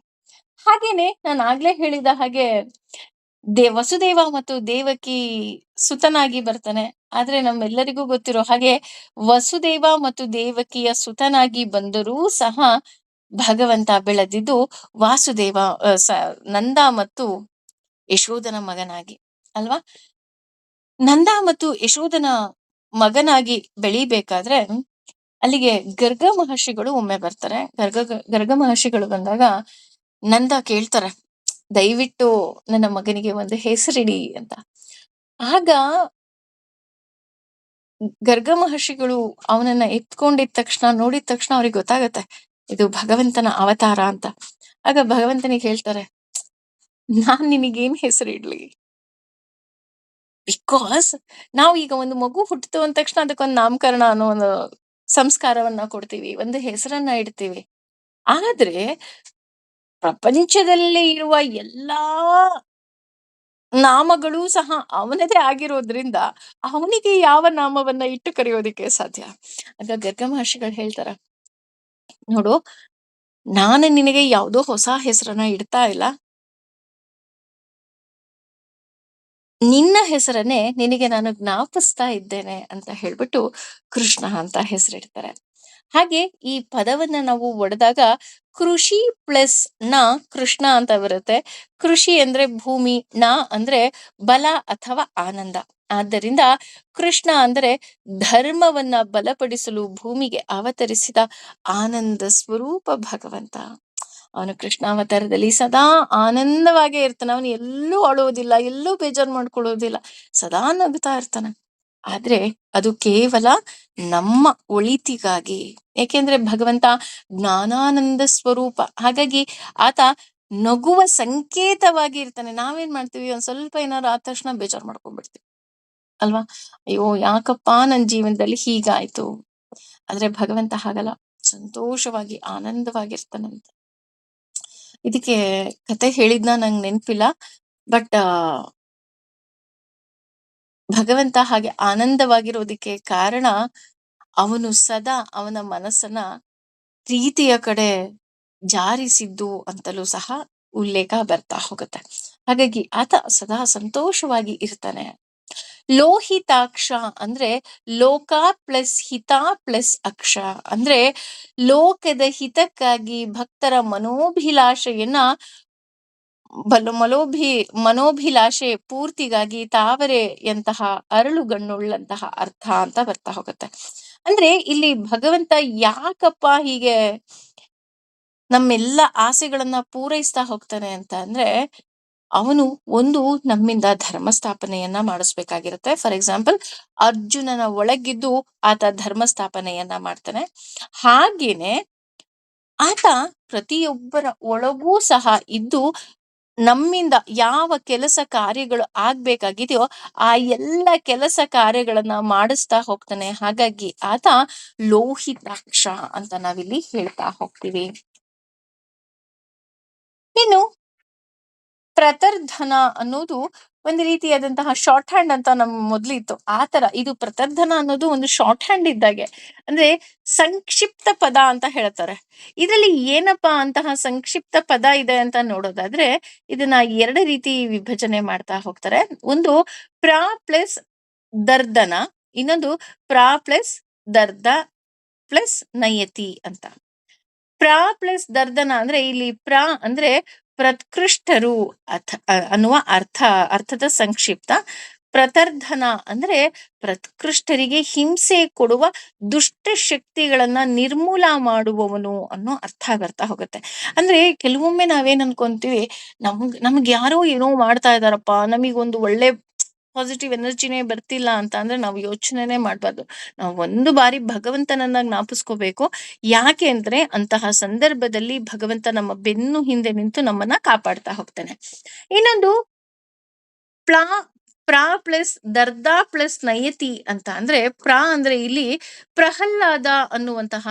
ಹಾಗೇನೆ ನಾನು ಆಗ್ಲೇ ಹೇಳಿದ ಹಾಗೆ ವಸುದೇವ ಮತ್ತು ದೇವಕಿ ಸುತನಾಗಿ ಬರ್ತಾನೆ. ಆದ್ರೆ ನಮ್ಮೆಲ್ಲರಿಗೂ ಗೊತ್ತಿರೋ ಹಾಗೆ ವಸುದೇವ ಮತ್ತು ದೇವಕಿಯ ಸುತನಾಗಿ ಬಂದರೂ ಸಹ ಭಗವಂತ ಬೆಳೆದಿದ್ದು ವಾಸುದೇವ, ನಂದ ಮತ್ತು ಯಶೋದನ ಮಗನಾಗಿ ಅಲ್ವಾ? ನಂದ ಮತ್ತು ಯಶೋದನ ಮಗನಾಗಿ ಬೆಳಿಬೇಕಾದ್ರೆ ಅಲ್ಲಿಗೆ ಗರ್ಗ ಮಹರ್ಷಿಗಳು ಒಮ್ಮೆ ಬರ್ತಾರೆ. ಗರ್ಗ ಮಹರ್ಷಿಗಳು ಬಂದಾಗ ನಂದ ಕೇಳ್ತಾರೆ, ದಯವಿಟ್ಟು ನನ್ನ ಮಗನಿಗೆ ಒಂದು ಹೆಸರಿಡಿ ಅಂತ. ಆಗ ಗರ್ಗ ಮಹರ್ಷಿಗಳು ಅವನನ್ನ ಎತ್ಕೊಂಡಿದ ತಕ್ಷಣ, ನೋಡಿದ ತಕ್ಷಣ ಅವ್ರಿಗೆ ಗೊತ್ತಾಗತ್ತೆ ಇದು ಭಗವಂತನ ಅವತಾರ ಅಂತ. ಆಗ ಭಗವಂತನಿಗೆ ಹೇಳ್ತಾರೆ, ನಾನ್ ನಿನಗೇನ್ ಹೆಸರಿಡ್ಲಿ? ಬಿಕಾಸ್ ನಾವು ಈಗ ಒಂದು ಮಗು ಹುಟ್ಟಿತು ಅಂದ ತಕ್ಷಣ ಅದಕ್ಕೊಂದು ನಾಮಕರಣ ಅನ್ನೋ ಒಂದು ಸಂಸ್ಕಾರವನ್ನ ಕೊಡ್ತೀವಿ, ಒಂದು ಹೆಸರನ್ನ ಇಡ್ತೀವಿ. ಆದ್ರೆ ಪ್ರಪಂಚದಲ್ಲಿ ಇರುವ ಎಲ್ಲಾ ನಾಮಗಳೂ ಸಹ ಅವನದೇ ಆಗಿರೋದ್ರಿಂದ ಅವನಿಗೆ ಯಾವ ನಾಮವನ್ನ ಇಟ್ಟು ಕರೆಯೋದಿಕ್ಕೆ ಸಾಧ್ಯ? ಆಗ ಗರ್ಗ ಮಹರ್ಷಿಗಳು ಹೇಳ್ತಾರ, ನೋಡು, ನಾನು ನಿನಗೆ ಯಾವುದೋ ಹೊಸ ಹೆಸರನ್ನ ಇಡ್ತಾ ಇಲ್ಲ, ನಿನ್ನ ಹೆಸರನ್ನೇ ನಿನಗೆ ನಾನು ಜ್ಞಾಪಿಸ್ತಾ ಇದ್ದೇನೆ ಅಂತ ಹೇಳ್ಬಿಟ್ಟು ಕೃಷ್ಣ ಅಂತ ಹೆಸರಿಡ್ತಾರೆ. ಹಾಗೆ ಈ ಪದವನ್ನ ನಾವು ಒಡೆದಾಗ ಕೃಷಿ ಪ್ಲಸ್ ನ ಕೃಷ್ಣ ಅಂತ ಬರುತ್ತೆ. ಕೃಷಿ ಅಂದ್ರೆ ಭೂಮಿ, ನ ಅಂದ್ರೆ ಬಲ ಅಥವಾ ಆನಂದ. ಆದ್ದರಿಂದ ಕೃಷ್ಣ ಅಂದ್ರೆ ಧರ್ಮವನ್ನ ಬಲಪಡಿಸಲು ಭೂಮಿಗೆ ಅವತರಿಸಿದ ಆನಂದ ಸ್ವರೂಪ ಭಗವಂತ. ಅವನು ಕೃಷ್ಣಾವತಾರದಲ್ಲಿ ಸದಾ ಆನಂದವಾಗೇ ಇರ್ತಾನೆ. ಅವನು ಎಲ್ಲೂ ಅಳೋದಿಲ್ಲ, ಎಲ್ಲೂ ಬೇಜಾರು ಮಾಡ್ಕೊಳ್ಳೋದಿಲ್ಲ, ಸದಾ ನಗ್ತಾ ಇರ್ತಾನೆ. ಆದ್ರೆ ಅದು ಕೇವಲ ನಮ್ಮ ಒಳಿತಿಗಾಗಿ. ಏಕೆಂದ್ರೆ ಭಗವಂತ ಜ್ಞಾನಾನಂದ ಸ್ವರೂಪ. ಹಾಗಾಗಿ ಆತ ನಗುವ ಸಂಕೇತವಾಗಿ ಇರ್ತಾನೆ. ನಾವೇನ್ ಮಾಡ್ತೀವಿ, ಒಂದ್ ಸ್ವಲ್ಪ ಏನಾದ್ರು ಆದ ತಕ್ಷಣ ಬೇಜಾರು ಮಾಡ್ಕೊಂಡ್ಬಿಡ್ತೀವಿ ಅಲ್ವಾ? ಅಯ್ಯೋ ಯಾಕಪ್ಪ ನನ್ ಜೀವನದಲ್ಲಿ ಹೀಗಾಯ್ತು. ಆದ್ರೆ ಭಗವಂತ ಹಾಗಲ್ಲ, ಸಂತೋಷವಾಗಿ ಆನಂದವಾಗಿರ್ತಾನಂತ. ಇದಕ್ಕೆ ಕತೆ ಹೇಳಿದ್ನ ನಂಗೆ ನೆನ್ಪಿಲ್ಲ, ಬಟ್ ಭಗವಂತ ಹಾಗೆ ಆನಂದವಾಗಿರೋದಿಕ್ಕೆ ಕಾರಣ ಅವನು ಸದಾ ಅವನ ಮನಸ್ಸನ್ನ ಪ್ರೀತಿಯ ಕಡೆ ಜಾರಿಸಿದ್ದು ಅಂತಲೂ ಸಹ ಉಲ್ಲೇಖ ಬರ್ತಾ ಹೋಗುತ್ತೆ. ಹಾಗಾಗಿ ಆತ ಸದಾ ಸಂತೋಷವಾಗಿ ಇರ್ತಾನೆ. ಲೋಹಿತಾಕ್ಷ ಅಂದ್ರೆ ಲೋಕ ಪ್ಲಸ್ ಹಿತ ಪ್ಲಸ್ ಅಕ್ಷ. ಅಂದ್ರೆ ಲೋಕದ ಹಿತಕ್ಕಾಗಿ ಭಕ್ತರ ಮನೋಭಿಲಾಷೆಯನ್ನ ಮನೋಭಿಲಾಷೆ ಪೂರ್ತಿಗಾಗಿ ತಾವರೆಯಂತಹ ಅರಳುಗಣ್ಣುಳ್ಳಂತಹ ಅರ್ಥ ಅಂತ ಬರ್ತಾ ಹೋಗುತ್ತೆ. ಅಂದ್ರೆ ಇಲ್ಲಿ ಭಗವಂತ ಯಾಕಪ್ಪ ಹೀಗೆ ನಮ್ಮೆಲ್ಲ ಆಸೆಗಳನ್ನ ಪೂರೈಸ್ತಾ ಹೋಗ್ತಾನೆ ಅಂತ ಅಂದ್ರೆ, ಅವನು ಒಂದು ನಮ್ಮಿಂದ ಧರ್ಮ ಸ್ಥಾಪನೆಯನ್ನ ಮಾಡಿಸ್ಬೇಕಾಗಿರುತ್ತೆ. ಫಾರ್ ಎಕ್ಸಾಂಪಲ್, ಅರ್ಜುನನ ಒಳಗಿದ್ದು ಆತ ಧರ್ಮ ಸ್ಥಾಪನೆಯನ್ನ ಮಾಡ್ತಾನೆ. ಹಾಗೇನೆ ಆತ ಪ್ರತಿಯೊಬ್ಬರ ಒಳಗೂ ಸಹ ಇದ್ದು ನಮ್ಮಿಂದ ಯಾವ ಕೆಲಸ ಕಾರ್ಯಗಳು ಆಗ್ಬೇಕಾಗಿದೆಯೋ ಆ ಎಲ್ಲ ಕೆಲಸ ಕಾರ್ಯಗಳನ್ನ ಮಾಡಿಸ್ತಾ ಹೋಗ್ತಾನೆ. ಹಾಗಾಗಿ ಆತ ಲೋಹಿತಾಕ್ಷ ಅಂತ ನಾವಿಲ್ಲಿ ಹೇಳ್ತಾ ಹೋಗ್ತೀವಿ. ಇನ್ನು ಪ್ರತರ್ಧನ ಅನ್ನೋದು ಒಂದು ರೀತಿಯಾದಂತಹ ಶಾರ್ಟ್ ಹ್ಯಾಂಡ್ ಅಂತ ನಮ್ ಮೊದ್ಲಿತ್ತು. ಆ ತರ ಇದು ಪ್ರತರ್ಧನ ಅನ್ನೋದು ಒಂದು ಶಾರ್ಟ್ ಹ್ಯಾಂಡ್ ಇದ್ದಾಗೆ. ಅಂದ್ರೆ ಸಂಕ್ಷಿಪ್ತ ಪದ ಅಂತ ಹೇಳ್ತಾರೆ. ಇದರಲ್ಲಿ ಏನಪ್ಪಾ ಅಂತಹ ಸಂಕ್ಷಿಪ್ತ ಪದ ಇದೆ ಅಂತ ನೋಡೋದಾದ್ರೆ, ಇದನ್ನ 2 ರೀತಿ ವಿಭಜನೆ ಮಾಡ್ತಾ ಹೋಗ್ತಾರೆ. ಒಂದು ಪ್ರ ಪ್ಲಸ್ ದರ್ದನ, ಇನ್ನೊಂದು ಪ್ರ ಪ್ಲಸ್ ದರ್ದ ಪ್ಲಸ್ ನಯತಿ ಅಂತ. ಪ್ರ ಪ್ಲಸ್ ದರ್ದನ ಅಂದ್ರೆ ಇಲ್ಲಿ ಪ್ರ ಅಂದ್ರೆ ಪ್ರತ್ಕೃಷ್ಟರು ಅನ್ನುವ ಅರ್ಥದ ಸಂಕ್ಷಿಪ್ತ. ಪ್ರತರ್ಧನ ಅಂದ್ರೆ ಪ್ರತ್ಕೃಷ್ಟರಿಗೆ ಹಿಂಸೆ ಕೊಡುವ ದುಷ್ಟ ಶಕ್ತಿಗಳನ್ನ ನಿರ್ಮೂಲ ಮಾಡುವವನು ಅನ್ನೋ ಅರ್ಥ ಬರ್ತಾ ಹೋಗುತ್ತೆ. ಅಂದ್ರೆ ಕೆಲವೊಮ್ಮೆ ನಾವೇನ್ ಅನ್ಕೊಂತೀವಿ, ನಮ್ಗ್ ಯಾರೋ ಏನೋ ಮಾಡ್ತಾ ಇದಾರಪ್ಪ, ನಮಗೊಂದು ಒಳ್ಳೆ ಪಾಸಿಟಿವ್ ಎನರ್ಜಿನೇ ಬರ್ತಿಲ್ಲ ಅಂತ ಅಂದ್ರೆ ನಾವು ಯೋಚನೆನೇ ಮಾಡ್ಬಾರ್ದು. ನಾವು ಒಂದು ಬಾರಿ ಭಗವಂತನನ್ನ ಜ್ಞಾಪಿಸ್ಕೋಬೇಕು. ಯಾಕೆ ಅಂದ್ರೆ ಅಂತಹ ಸಂದರ್ಭದಲ್ಲಿ ಭಗವಂತ ನಮ್ಮ ಬೆನ್ನು ಹಿಂದೆ ನಿಂತು ನಮ್ಮನ್ನ ಕಾಪಾಡ್ತಾ ಹೋಗ್ತಾನೆ. ಇನ್ನೊಂದು ಪ್ಲಾ ಪ್ರ ಪ್ಲಸ್ ದರ್ದ ಪ್ಲಸ್ ನಯತಿ ಅಂತ ಅಂದ್ರೆ, ಪ್ರ ಅಂದ್ರೆ ಇಲ್ಲಿ ಪ್ರಹ್ಲಾದ ಅನ್ನುವಂತಹ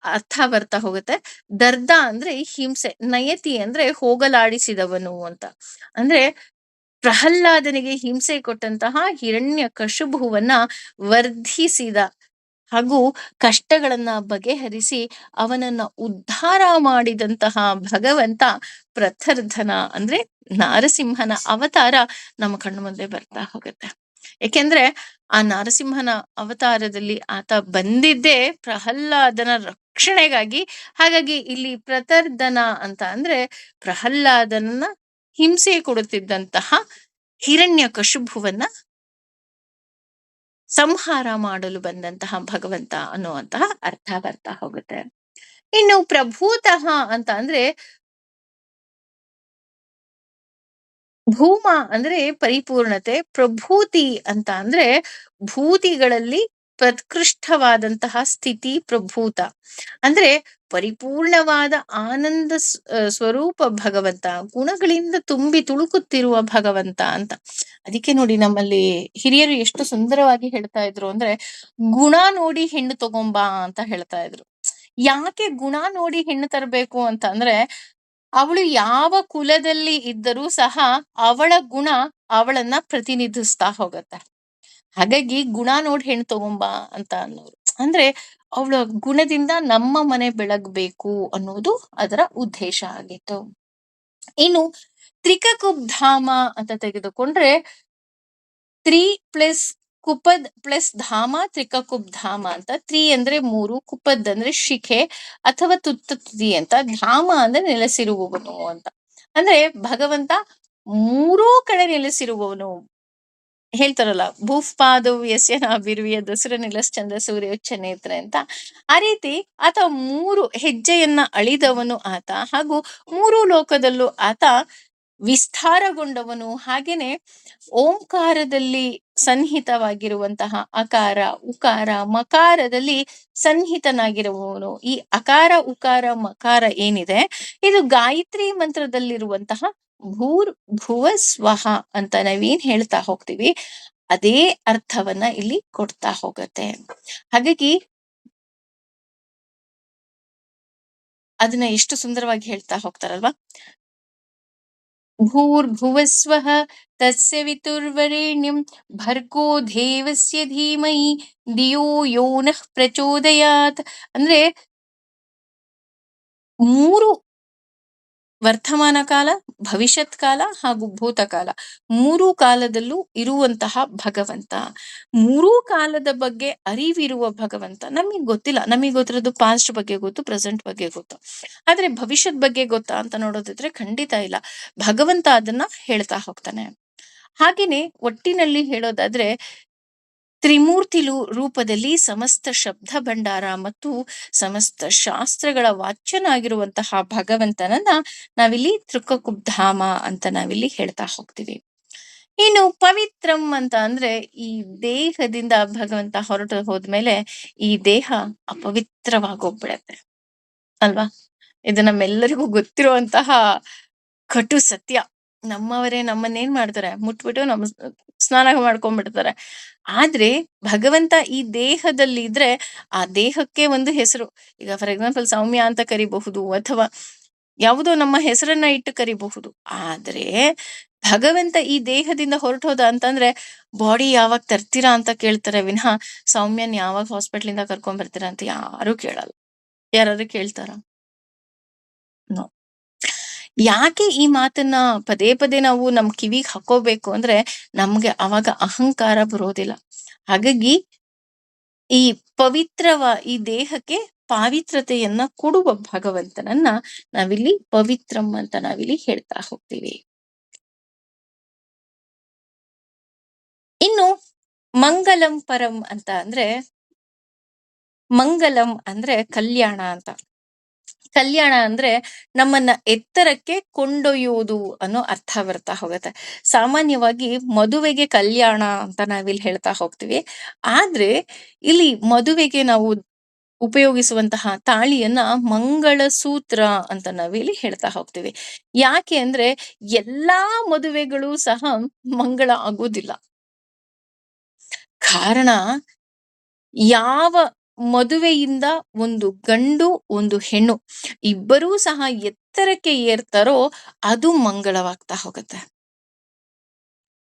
ಅರ್ಥ ಬರ್ತಾ ಹೋಗುತ್ತೆ. ದರ್ದ ಅಂದ್ರೆ ಹಿಂಸೆ, ನಯತಿ ಅಂದ್ರೆ ಹೋಗಲಾಡಿಸಿದವನು ಅಂತ. ಅಂದ್ರೆ ಪ್ರಹ್ಲಾದನಿಗೆ ಹಿಂಸೆ ಕೊಟ್ಟಂತಹ ಹಿರಣ್ಯಕಶಿಪುವನ್ನ ವರ್ಧಿಸಿದ ಹಾಗೂ ಕಷ್ಟಗಳನ್ನ ಬಗೆಹರಿಸಿ ಅವನನ್ನ ಉದ್ಧಾರ ಮಾಡಿದಂತಹ ಭಗವಂತ ಪ್ರತರ್ಧನ ಅಂದ್ರೆ ನಾರಸಿಂಹನ ಅವತಾರ ನಮ್ಮ ಕಣ್ಣು ಮುಂದೆ ಬರ್ತಾ ಹೋಗುತ್ತೆ. ಯಾಕೆಂದ್ರೆ ಆ ನರಸಿಂಹನ ಅವತಾರದಲ್ಲಿ ಆತ ಬಂದಿದ್ದೇ ಪ್ರಹ್ಲಾದನ ರಕ್ಷಣೆಗಾಗಿ. ಹಾಗಾಗಿ ಇಲ್ಲಿ ಪ್ರತರ್ಧನ ಅಂತ ಅಂದ್ರೆ ಪ್ರಹ್ಲಾದನ ಹಿಂಸೆ ಕೊಡುತ್ತಿದ್ದಂತಹ ಹಿರಣ್ಯಕಶಿಪುವನ್ನ ಸಂಹಾರ ಮಾಡಲು ಬಂದಂತಹ ಭಗವಂತ ಅನ್ನುವಂತಹ ಅರ್ಥ ಬರ್ತಾ ಹೋಗುತ್ತೆ. ಇನ್ನು ಪ್ರಭೂತಃ ಅಂತ ಅಂದ್ರೆ ಭೂಮ ಅಂದ್ರೆ ಪರಿಪೂರ್ಣತೆ, ಪ್ರಭೂತಿ ಅಂತ ಅಂದ್ರೆ ಭೂತಿಗಳಲ್ಲಿ ಪ್ರತ್ಕೃಷ್ಟವಾದಂತಹ ಸ್ಥಿತಿ ಪ್ರಭೂತ. ಅಂದ್ರೆ ಪರಿಪೂರ್ಣವಾದ ಆನಂದ ಸ್ವರೂಪ ಭಗವಂತ, ಗುಣಗಳಿಂದ ತುಂಬಿ ತುಳುಕುತ್ತಿರುವ ಭಗವಂತ ಅಂತ. ಅದಕ್ಕೆ ನೋಡಿ ನಮ್ಮಲ್ಲಿ ಹಿರಿಯರು ಎಷ್ಟು ಸುಂದರವಾಗಿ ಹೇಳ್ತಾ ಇದ್ರು ಅಂದ್ರೆ, ಗುಣ ನೋಡಿ ಹೆಣ್ಣು ತಗೊಂಬಾ ಅಂತ ಹೇಳ್ತಾ ಇದ್ರು. ಯಾಕೆ ಗುಣ ನೋಡಿ ಹೆಣ್ಣು ತರಬೇಕು ಅಂತ ಅಂದ್ರೆ, ಅವಳು ಯಾವ ಕುಲದಲ್ಲಿ ಇದ್ದರೂ ಸಹ ಅವಳ ಗುಣ ಅವಳನ್ನ ಪ್ರತಿನಿಧಿಸ್ತಾ ಹೋಗತ್ತೆ. ಹಾಗಾಗಿ ಗುಣ ನೋಡಿ ಹೆಣ್ಣು ತಗೊಂಬಾ ಅಂತ ಅನ್ನೋರು. ಅಂದ್ರೆ ಅವಳ ಗುಣದಿಂದ ನಮ್ಮ ಮನೆ ಬೆಳಗ್ಬೇಕು ಅನ್ನೋದು ಅದರ ಉದ್ದೇಶ ಆಗಿತ್ತು. ಇನ್ನು ತ್ರಿಕಕುಬ್ಧಾಮ ಅಂತ ತೆಗೆದುಕೊಂಡ್ರೆ, ತ್ರಿ ಪ್ಲಸ್ ಕುಪದ್ ಪ್ಲಸ್ ಧಾಮ ತ್ರಿಕಕುಬ್ಧಾಮ ಅಂತ. ತ್ರಿ ಅಂದ್ರೆ 3, ಕುಪದ್ ಅಂದ್ರೆ ಶಿಖೆ ಅಥವಾ ತುದಿ ಅಂತ, ಧಾಮ ಅಂದ್ರೆ ನೆಲೆಸಿರುವವನು ಅಂತ. ಅಂದ್ರೆ ಭಗವಂತ ಮೂರೂ ಕಡೆ ನೆಲೆಸಿರುವವನು. ಹೇಳ್ತಾರಲ್ಲ, ಭೂಪಾದವು ಯಸ್ಯ ನಾಭಿರ್ವಿಯ ದಸರ ನಿಲಶ್ಚಂದ್ರ ಸೂರ್ಯೋಚ್ಚ ನೇತ್ರ ಅಂತ. ಆ ರೀತಿ ಆತ 3 ಹೆಜ್ಜೆಯನ್ನ ಅಳಿದವನು ಆತ, ಹಾಗೂ 3 ಲೋಕದಲ್ಲೂ ಆತ ವಿಸ್ತಾರಗೊಂಡವನು. ಹಾಗೇನೆ ಓಂಕಾರದಲ್ಲಿ ಸನ್ನಿಹಿತವಾಗಿರುವಂತಹ ಅಕಾರ ಉಕಾರ ಮಕಾರದಲ್ಲಿ ಸನ್ನಿಹಿತನಾಗಿರುವವನು. ಈ ಅಕಾರ ಉಕಾರ ಮಕಾರ ಏನಿದೆ, ಇದು ಗಾಯತ್ರಿ ಮಂತ್ರದಲ್ಲಿರುವಂತಹ ಭೂರ್ ಭುವ ಸ್ವಹ ಅಂತ ನಾವೇನ್ ಹೇಳ್ತಾ ಹೋಗ್ತೀವಿ, ಅದೇ ಅರ್ಥವನ್ನ ಇಲ್ಲಿ ಕೊಡ್ತಾ ಹೋಗತ್ತೆ. ಹಾಗಾಗಿ ಅದನ್ನ ಎಷ್ಟು ಸುಂದರವಾಗಿ ಹೇಳ್ತಾ ಹೋಗ್ತಾರಲ್ವಾ. ಭೂರ್ಭುವಸ್ವಃ ತಸ್ಯ ವಿತುರ್ವರೆಣ್ಯಂ ಭರ್ಗೋ ದೇವಸ್ಯ ಧೀಮಹಿ ಧಿಯೋ ಯೋ ನಃ ಪ್ರಚೋದಯಾತ್. ಅಂದ್ರೆ 3 ವರ್ತಮಾನ ಕಾಲ, ಭವಿಷ್ಯತ್ ಕಾಲ ಹಾಗೂ ಭೂತಕಾಲ, 3 ಕಾಲದಲ್ಲೂ ಇರುವಂತಹ ಭಗವಂತ. 3 ಕಾಲದ ಬಗ್ಗೆ ಅರಿವಿರುವ ಭಗವಂತ. ನಮಗ್ ಗೊತ್ತಿಲ್ಲ, ನಮಗ್ ಗೊತ್ತಿರೋದು ಪಾಸ್ಟ್ ಬಗ್ಗೆ ಗೊತ್ತು, ಪ್ರೆಸೆಂಟ್ ಬಗ್ಗೆ ಗೊತ್ತು. ಆದ್ರೆ ಭವಿಷ್ಯದ ಬಗ್ಗೆ ಗೊತ್ತಾ ಅಂತ ನೋಡೋದಿದ್ರೆ ಖಂಡಿತ ಇಲ್ಲ. ಭಗವಂತ ಅದನ್ನ ಹೇಳ್ತಾ ಹೋಗ್ತಾನೆ. ಹಾಗೇನೆ ಒಟ್ಟಿನಲ್ಲಿ ಹೇಳೋದಾದ್ರೆ, ತ್ರಿಮೂರ್ತಿ ರೂಪದಲ್ಲಿ ಸಮಸ್ತ ಶಬ್ದ ಭಂಡಾರ ಮತ್ತು ಸಮಸ್ತ ಶಾಸ್ತ್ರಗಳ ವಾಚ್ಯನಾಗಿರುವಂತಹ ಭಗವಂತನನ್ನ ನಾವಿಲ್ಲಿ ತ್ರಿಕಕುಬ್ಧಾಮ ಅಂತ ನಾವಿಲ್ಲಿ ಹೇಳ್ತಾ ಹೋಗ್ತೀವಿ. ಇನ್ನು ಪವಿತ್ರಂ ಅಂತ ಅಂದ್ರೆ, ಈ ದೇಹದಿಂದ ಭಗವಂತ ಹೊರಟು ಹೋದ್ಮೇಲೆ ಈ ದೇಹ ಅಪವಿತ್ರವಾಗೋಗ್ಬಿಡತ್ತೆ ಅಲ್ವಾ. ಇದು ನಮ್ಮೆಲ್ಲರಿಗೂ ಗೊತ್ತಿರುವಂತಹ ಕಟು ಸತ್ಯ. ನಮ್ಮವರೇ ನಮ್ಮನ್ನೇನ್ ಮಾಡ್ತಾರೆ, ಮುಟ್ಬಿಟ್ಟು ನಮ್ಮ ಸ್ನಾನ ಮಾಡ್ಕೊಂಡ್ಬಿಡ್ತಾರೆ. ಆದ್ರೆ ಭಗವಂತ ಈ ದೇಹದಲ್ಲಿ ಇದ್ರೆ ಆ ದೇಹಕ್ಕೆ ಒಂದು ಹೆಸರು. ಈಗ ಫಾರ್ ಎಕ್ಸಾಂಪಲ್ ಸೌಮ್ಯ ಅಂತ ಕರಿಬಹುದು, ಅಥವಾ ಯಾವುದೋ ನಮ್ಮ ಹೆಸರನ್ನ ಇಟ್ಟು ಕರಿಬಹುದು. ಆದ್ರೆ ಭಗವಂತ ಈ ದೇಹದಿಂದ ಹೊರಟೋದ ಅಂತಂದ್ರೆ, ಬಾಡಿ ಯಾವಾಗ ತರ್ತೀರಾ ಅಂತ ಕೇಳ್ತಾರೆ ವಿನಃ ಸೌಮ್ಯನ್ ಯಾವಾಗ ಹಾಸ್ಪಿಟ್ಲಿಂದ ಕರ್ಕೊಂಡ್ ಬರ್ತೀರಾ ಅಂತ ಯಾರು ಕೇಳಲ್ಲ. ಯಾರಾದ್ರೂ ಕೇಳ್ತಾರ? ನೋ. ಯಾಕೆ ಈ ಮಾತನ್ನ ಪದೇ ಪದೇ ನಾವು ನಮ್ ಕಿವಿಗೆ ಹಾಕೋಬೇಕು ಅಂದ್ರೆ, ನಮ್ಗೆ ಅವಾಗ ಅಹಂಕಾರ ಬರೋದಿಲ್ಲ. ಹಾಗಾಗಿ ಈ ಈ ದೇಹಕ್ಕೆ ಪಾವಿತ್ರತೆಯನ್ನ ಕೊಡುವ ಭಗವಂತನನ್ನ ನಾವಿಲ್ಲಿ ಪವಿತ್ರಂ ಅಂತ ನಾವಿಲ್ಲಿ ಹೇಳ್ತಾ ಹೋಗ್ತೀವಿ. ಇನ್ನು ಮಂಗಲಂ ಪರಂ ಅಂತ ಅಂದ್ರೆ, ಮಂಗಲಂ ಅಂದ್ರೆ ಕಲ್ಯಾಣ ಅಂತ. ಕಲ್ಯಾಣ ಅಂದ್ರೆ ನಮ್ಮನ್ನ ಎತ್ತರಕ್ಕೆ ಕೊಂಡೊಯ್ಯುವುದು ಅನ್ನೋ ಅರ್ಥ ಬರ್ತಾ ಹೋಗುತ್ತೆ. ಸಾಮಾನ್ಯವಾಗಿ ಮದುವೆಗೆ ಕಲ್ಯಾಣ ಅಂತ ನಾವಿಲ್ಲಿ ಹೇಳ್ತಾ ಹೋಗ್ತೀವಿ. ಆದ್ರೆ ಇಲ್ಲಿ ಮದುವೆಗೆ ನಾವು ಉಪಯೋಗಿಸುವಂತಹ ತಾಳಿಯನ್ನ ಮಂಗಳ ಸೂತ್ರ ಅಂತ ನಾವಿಲ್ಲಿ ಹೇಳ್ತಾ ಹೋಗ್ತೀವಿ. ಯಾಕೆ ಅಂದ್ರೆ ಎಲ್ಲಾ ಮದುವೆಗಳು ಸಹ ಮಂಗಳ ಆಗೋದಿಲ್ಲ. ಕಾರಣ, ಯಾವ ಮದುವೆಯಿಂದ ಒಂದು ಗಂಡು ಒಂದು ಹೆಣ್ಣು ಇಬ್ಬರೂ ಸಹ ಎತ್ತರಕ್ಕೆ ಏರ್ತಾರೋ ಅದು ಮಂಗಳವಾಗ್ತಾ ಹೋಗುತ್ತೆ.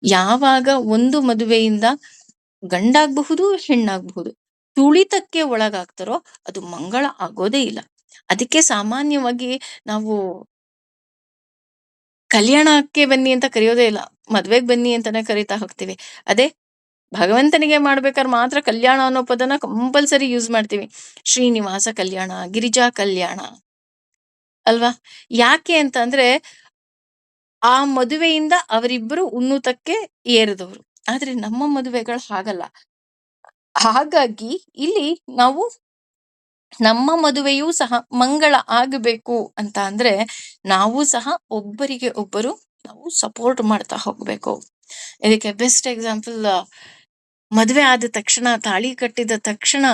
ಯಾವಾಗ ಒಂದು ಮದುವೆಯಿಂದ ಗಂಡಾಗಬಹುದು ಹೆಣ್ಣಾಗಬಹುದು ತುಳಿತಕ್ಕೆ ಒಳಗಾಗ್ತಾರೋ ಅದು ಮಂಗಳ ಆಗೋದೇ ಇಲ್ಲ. ಅದಕ್ಕೆ ಸಾಮಾನ್ಯವಾಗಿ ನಾವು ಕಲ್ಯಾಣಕ್ಕೆ ಬನ್ನಿ ಅಂತ ಕರೆಯೋದೇ ಇಲ್ಲ, ಮದ್ವೆಗ್ ಬನ್ನಿ ಅಂತಾನೆ ಕರಿತಾ ಹೋಗ್ತೀವಿ. ಅದೇ ಭಗವಂತನಿಗೆ ಮಾಡ್ಬೇಕಾದ್ರೆ ಮಾತ್ರ ಕಲ್ಯಾಣ ಅನ್ನೋ ಪದನ ಕಂಪಲ್ಸರಿ ಯೂಸ್ ಮಾಡ್ತೀವಿ. ಶ್ರೀನಿವಾಸ ಕಲ್ಯಾಣ, ಗಿರಿಜಾ ಕಲ್ಯಾಣ ಅಲ್ವಾ. ಯಾಕೆ ಅಂತ ಅಂದ್ರೆ ಆ ಮದುವೆಯಿಂದ ಅವರಿಬ್ಬರು ಉನ್ನತಕ್ಕೆ ಏರಿದವರು. ಆದ್ರೆ ನಮ್ಮ ಮದುವೆಗಳು ಹಾಗಲ್ಲ. ಹಾಗಾಗಿ ಇಲ್ಲಿ ನಾವು ನಮ್ಮ ಮದುವೆಯೂ ಸಹ ಮಂಗಳ ಆಗಬೇಕು ಅಂತ ಅಂದ್ರೆ ನಾವು ಸಹ ಒಬ್ಬರಿಗೆ ಒಬ್ಬರು ನಾವು ಸಪೋರ್ಟ್ ಮಾಡ್ತಾ ಹೋಗ್ಬೇಕು. ಇದಕ್ಕೆ ಬೆಸ್ಟ್ ಎಕ್ಸಾಂಪಲ್ ಮದುವೆ ಆದ ತಕ್ಷಣ, ತಾಳಿ ಕಟ್ಟಿದ ತಕ್ಷಣ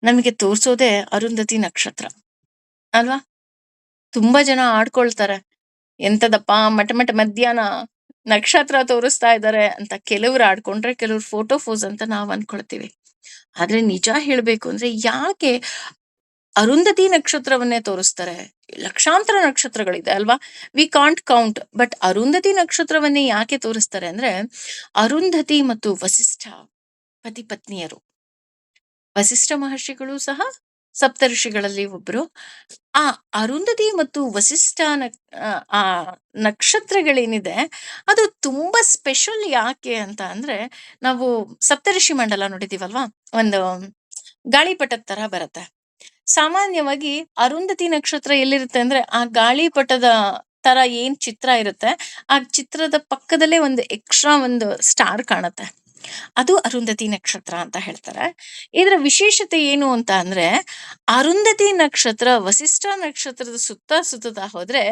ನಮಗೆ ತೋರಿಸೋದೇ ಅರುಂಧತಿ ನಕ್ಷತ್ರ ಅಲ್ವಾ? ತುಂಬಾ ಜನ ಆಡ್ಕೊಳ್ತಾರೆ. ಎಂತದಪ್ಪ ಮಟ ಮಟ ಮಧ್ಯಾಹ್ನ ನಕ್ಷತ್ರ ತೋರಿಸ್ತಾ ಇದ್ದಾರೆ ಅಂತ ಕೆಲವ್ರು ಆಡ್ಕೊಂಡ್ರೆ, ಕೆಲವ್ರು ಫೋಟೋ ಫೋಸ್ ಅಂತ ನಾವ್ ಅನ್ಕೊಳ್ತೀವಿ. ಆದ್ರೆ ನಿಜ ಹೇಳ್ಬೇಕು ಅಂದ್ರೆ ಯಾಕೆ ಅರುಂಧತಿ ನಕ್ಷತ್ರವನ್ನೇ ತೋರಿಸ್ತಾರೆ? ಲಕ್ಷಾಂತರ ನಕ್ಷತ್ರಗಳಿದೆ ಅಲ್ವಾ? We can't count. But Arundhati ನಕ್ಷತ್ರವನ್ನೇ ಯಾಕೆ ತೋರಿಸ್ತಾರೆ ಅಂದ್ರೆ, ಅರುಂಧತಿ ಮತ್ತು ವಸಿಷ್ಠ ಪತಿ ಪತ್ನಿಯರು. ವಸಿಷ್ಠ ಮಹರ್ಷಿಗಳು ಸಹ ಸಪ್ತಋಷಿಗಳಲ್ಲಿ ಒಬ್ರು. ಆ ಅರುಂಧತಿ ಮತ್ತು ವಸಿಷ್ಠ ಆ ನಕ್ಷತ್ರಗಳೇನಿದೆ ಅದು ತುಂಬಾ ಸ್ಪೆಷಲ್. ಯಾಕೆ ಅಂತ ಅಂದ್ರೆ, ನಾವು ಸಪ್ತಋಷಿ ಮಂಡಲ ನೋಡಿದೀವಲ್ವಾ? ಒಂದು ಗಾಳಿಪಟದ ತರ ಬರುತ್ತೆ. ಸಾಮಾನ್ಯವಾಗಿ ಅರುಂಧತಿ ನಕ್ಷತ್ರ ಎಲ್ಲಿರುತ್ತೆ ಅಂದ್ರೆ, ಆ ಗಾಳಿಪಟದ ತರ ಏನ್ ಚಿತ್ರ ಇರುತ್ತೆ, ಆ ಚಿತ್ರದ ಪಕ್ಕದಲ್ಲೇ ಒಂದು ಎಕ್ಸ್ಟ್ರಾ ಒಂದು ಸ್ಟಾರ್ ಕಾಣುತ್ತೆ. ಅದು ಅರುಂಧತಿ ನಕ್ಷತ್ರ ಅಂತ ಹೇಳ್ತಾರೆ. ಇದರ ವಿಶೇಷತೆ ಏನು ಅಂತ ಅಂದ್ರೆ, ಅರುಂಧತಿ ನಕ್ಷತ್ರ ವಸಿಷ್ಠ ನಕ್ಷತ್ರದ ಸುತ್ತ ಸುತ್ತುತ್ತಾ ಹೋದ್ರೆ,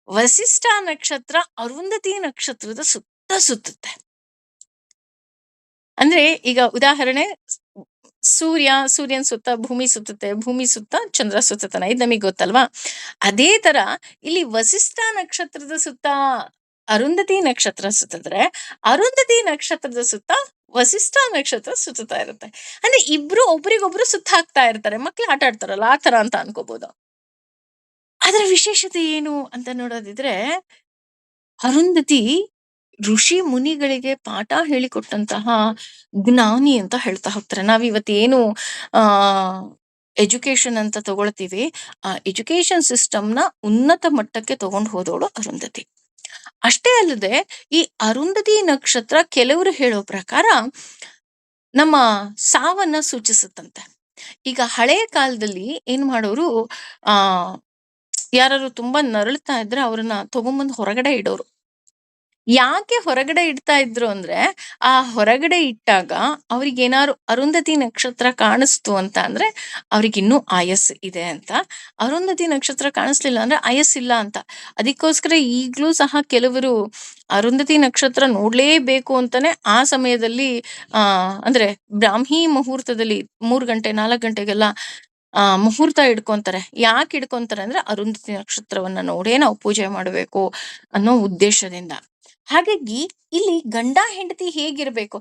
ವಸಿಷ್ಠ ನಕ್ಷತ್ರ ಅರುಂಧತಿ ನಕ್ಷತ್ರದ ಸುತ್ತ ಸುತ್ತುತ್ತೆ. ಅಂದ್ರೆ ಈಗ ಉದಾಹರಣೆ, ಸೂರ್ಯನ ಸುತ್ತ ಭೂಮಿ ಸುತ್ತುತ್ತೆ, ಭೂಮಿ ಸುತ್ತ ಚಂದ್ರ ಸುತ್ತತಾನೆ, ಇದು ನಮಗೆ ಗೊತ್ತಲ್ವಾ? ಅದೇ ತರ ಇಲ್ಲಿ ವಸಿಷ್ಠ ನಕ್ಷತ್ರದ ಸುತ್ತ ಅರುಂಧತಿ ನಕ್ಷತ್ರ ಸುತ್ತಿದ್ರೆ, ಅರುಂಧತಿ ನಕ್ಷತ್ರದ ಸುತ್ತ ವಸಿಷ್ಠ ನಕ್ಷತ್ರ ಸುತ್ತುತ್ತಾ ಇರುತ್ತೆ. ಅಂದ್ರೆ ಇಬ್ರು ಒಬ್ರಿಗೊಬ್ರು ಸುತ್ತ ಹಾಕ್ತಾ ಇರ್ತಾರೆ. ಮಕ್ಳು ಆಟ ಆಡ್ತಾರಲ್ಲ ಆ ತರ ಅಂತ ಅನ್ಕೋಬಹುದು. ಅದರ ವಿಶೇಷತೆ ಏನು ಅಂತ ನೋಡೋದಿದ್ರೆ, ಅರುಂಧತಿ ಋಷಿ ಮುನಿಗಳಿಗೆ ಪಾಠ ಹೇಳಿಕೊಟ್ಟಂತಹ ಜ್ಞಾನಿ ಅಂತ ಹೇಳ್ತಾ ಹೋಗ್ತಾರೆ. ನಾವಿವತ್ತೇನು ಆ ಎಜುಕೇಶನ್ ಅಂತ ತಗೊಳ್ತೀವಿ, ಆ ಎಜುಕೇಶನ್ ಸಿಸ್ಟಮ್ನ ಉನ್ನತ ಮಟ್ಟಕ್ಕೆ ತಗೊಂಡು ಹೋದವಳು ಅರುಂಧತಿ. ಅಷ್ಟೇ ಅಲ್ಲದೆ ಈ ಅರುಂಧತಿ ನಕ್ಷತ್ರ ಕೆಲವರು ಹೇಳೋ ಪ್ರಕಾರ ನಮ್ಮ ಸಾವನ್ನ ಸೂಚಿಸುತ್ತಂತೆ. ಈಗ ಹಳೆಯ ಕಾಲದಲ್ಲಿ ಏನ್ ಮಾಡೋರು, ಆ ಯಾರು ತುಂಬಾ ನರಳ್ತಾ ಇದ್ರೆ ಅವ್ರನ್ನ ತಗೊಂಬಂದು ಹೊರಗಡೆ ಇಡೋರು. ಯಾಕೆ ಹೊರಗಡೆ ಇಡ್ತಾ ಇದ್ರು ಅಂದ್ರೆ, ಆ ಹೊರಗಡೆ ಇಟ್ಟಾಗ ಅವ್ರಿಗೇನಾದ್ರು ಅರುಂಧತಿ ನಕ್ಷತ್ರ ಕಾಣಿಸ್ತು ಅಂತ ಅಂದ್ರೆ ಅವ್ರಿಗಿನ್ನೂ ಆಯಸ್ಸು ಇದೆ ಅಂತ. ಅರುಂಧತಿ ನಕ್ಷತ್ರ ಕಾಣಿಸ್ಲಿಲ್ಲ ಅಂದ್ರೆ ಆಯಸ್ಸಿಲ್ಲ ಅಂತ. ಅದಕ್ಕೋಸ್ಕರ ಈಗ್ಲೂ ಸಹ ಕೆಲವರು ಅರುಂಧತಿ ನಕ್ಷತ್ರ ನೋಡ್ಲೇಬೇಕು ಅಂತಾನೆ ಆ ಸಮಯದಲ್ಲಿ ಅಂದ್ರೆ ಬ್ರಾಹ್ಮಿ ಮುಹೂರ್ತದಲ್ಲಿ 3 ಗಂಟೆ 4 ಗಂಟೆಗೆಲ್ಲ ಮುಹೂರ್ತ ಇಡ್ಕೊಂತಾರೆ. ಯಾಕೆ ಇಡ್ಕೊಂತಾರೆ ಅಂದ್ರೆ, ಅರುಂಧತಿ ನಕ್ಷತ್ರವನ್ನ ನೋಡೇ ನಾವು ಪೂಜೆ ಮಾಡಬೇಕು ಅನ್ನೋ ಉದ್ದೇಶದಿಂದ. ಹಾಗಾಗಿ ಇಲ್ಲಿ ಗಂಡ ಹೆಂಡತಿ ಹೇಗಿರ್ಬೇಕು,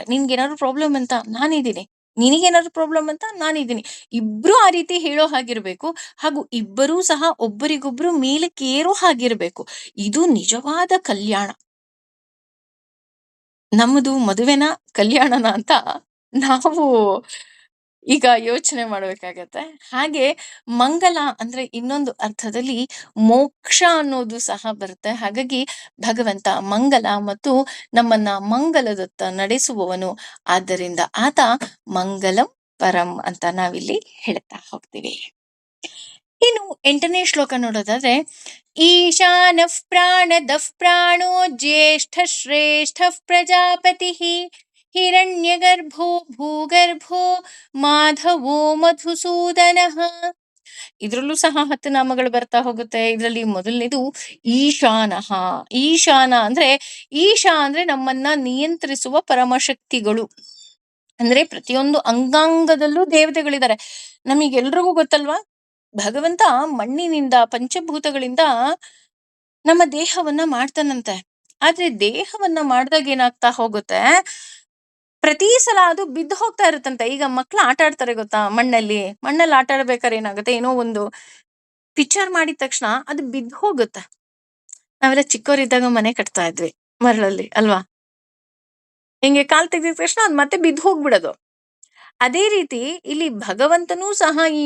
ನಿನ್ಗೇನಾದ್ರು ಪ್ರಾಬ್ಲಮ್ ಅಂತ ನಾನಿದ್ದೀನಿ, ನಿನಗೇನಾದ್ರು ಪ್ರಾಬ್ಲಮ್ ಅಂತ ನಾನಿದ್ದೀನಿ, ಇಬ್ರು ಆ ರೀತಿ ಹೇಳೋ ಹಾಗಿರ್ಬೇಕು. ಹಾಗೂ ಇಬ್ಬರೂ ಸಹ ಒಬ್ಬರಿಗೊಬ್ರು ಮೇಲಕ್ಕೆ ಏರೋ ಹಾಗಿರ್ಬೇಕು. ಇದು ನಿಜವಾದ ಕಲ್ಯಾಣ. ನಮ್ಮದು ಮದುವೆನ ಕಲ್ಯಾಣನ ಅಂತ ನಾವು ಈಗ ಯೋಚನೆ ಮಾಡ್ಬೇಕಾಗತ್ತೆ. ಹಾಗೆ ಮಂಗಲ ಅಂದ್ರೆ ಇನ್ನೊಂದು ಅರ್ಥದಲ್ಲಿ ಮೋಕ್ಷ ಅನ್ನೋದು ಸಹ ಬರುತ್ತೆ. ಹಾಗಾಗಿ ಭಗವಂತ ಮಂಗಲ ಮತ್ತು ನಮ್ಮನ್ನ ಮಂಗಲದತ್ತ ನಡೆಸುವವನು. ಆದ್ದರಿಂದ ಆತ ಮಂಗಲಂ ಪರಂ ಅಂತ ನಾವಿಲ್ಲಿ ಹೇಳ್ತಾ ಹೋಗ್ತೀವಿ. ಇನ್ನು 8ನೇ ಶ್ಲೋಕ ನೋಡೋದಾದ್ರೆ, ಈಶಾನಃ ಪ್ರಾಣದಃ ಪ್ರಾಣೋ ಜ್ಯೇಷ್ಠ ಶ್ರೇಷ್ಠ ಪ್ರಜಾಪತಿ ಹಿರಣ್ಯಗರ್ಭೋ ಭೂಗರ್ಭೋ ಮಾಧವೋ ಮಧುಸೂದನಃ. ಇದ್ರಲ್ಲೂ ಸಹ 10 ನಾಮಗಳು ಬರ್ತಾ ಹೋಗುತ್ತೆ. ಇದರಲ್ಲಿ ಮೊದಲನೇದು ಈಶಾನಃ. ಈಶಾನ ಅಂದ್ರೆ, ಈಶಾ ಅಂದ್ರೆ ನಮ್ಮನ್ನ ನಿಯಂತ್ರಿಸುವ ಪರಮಶಕ್ತಿಗಳು. ಅಂದ್ರೆ ಪ್ರತಿಯೊಂದು ಅಂಗಾಂಗದಲ್ಲೂ ದೇವತೆಗಳಿದ್ದಾರೆ. ನಮಗೆಲ್ರಿಗೂ ಗೊತ್ತಲ್ವಾ? ಭಗವಂತ ಮಣ್ಣಿನಿಂದ ಪಂಚಭೂತಗಳಿಂದ ನಮ್ಮ ದೇಹವನ್ನ ಮಾಡ್ತಾನಂತೆ. ಆದ್ರೆ ದೇಹವನ್ನ ಮಾಡಿದಾಗ ಏನಾಗ್ತಾ ಹೋಗುತ್ತೆ, ಪ್ರತಿ ಸಲ ಅದು ಬಿದ್ದು ಹೋಗ್ತಾ ಇರುತ್ತಂತೆ. ಈಗ ಮಕ್ಳು ಆಟ ಆಡ್ತಾರೆ ಗೊತ್ತಾ, ಮಣ್ಣಲ್ಲಿ ಆಟ ಆಡ್ಬೇಕಾದ್ರೆ ಏನಾಗುತ್ತೆ, ಏನೋ ಒಂದು ಪಿಕ್ಚರ್ ಮಾಡಿದ ತಕ್ಷಣ ಅದು ಬಿದ್ದು ಹೋಗುತ್ತೆ. ನಾವೆಲ್ಲ ಚಿಕ್ಕವರಿದ್ದಾಗ ಮನೆ ಕಟ್ತಾ ಇದ್ವಿ ಮರಳಲ್ಲಿ ಅಲ್ವಾ? ಹಿಂಗೆ ಕಾಲ್ ತೆಗೆದಿದ ತಕ್ಷಣ ಅದು ಮತ್ತೆ ಬಿದ್ದು ಹೋಗ್ಬಿಡೋದು. ಅದೇ ರೀತಿ ಇಲ್ಲಿ ಭಗವಂತನೂ ಸಹ ಈ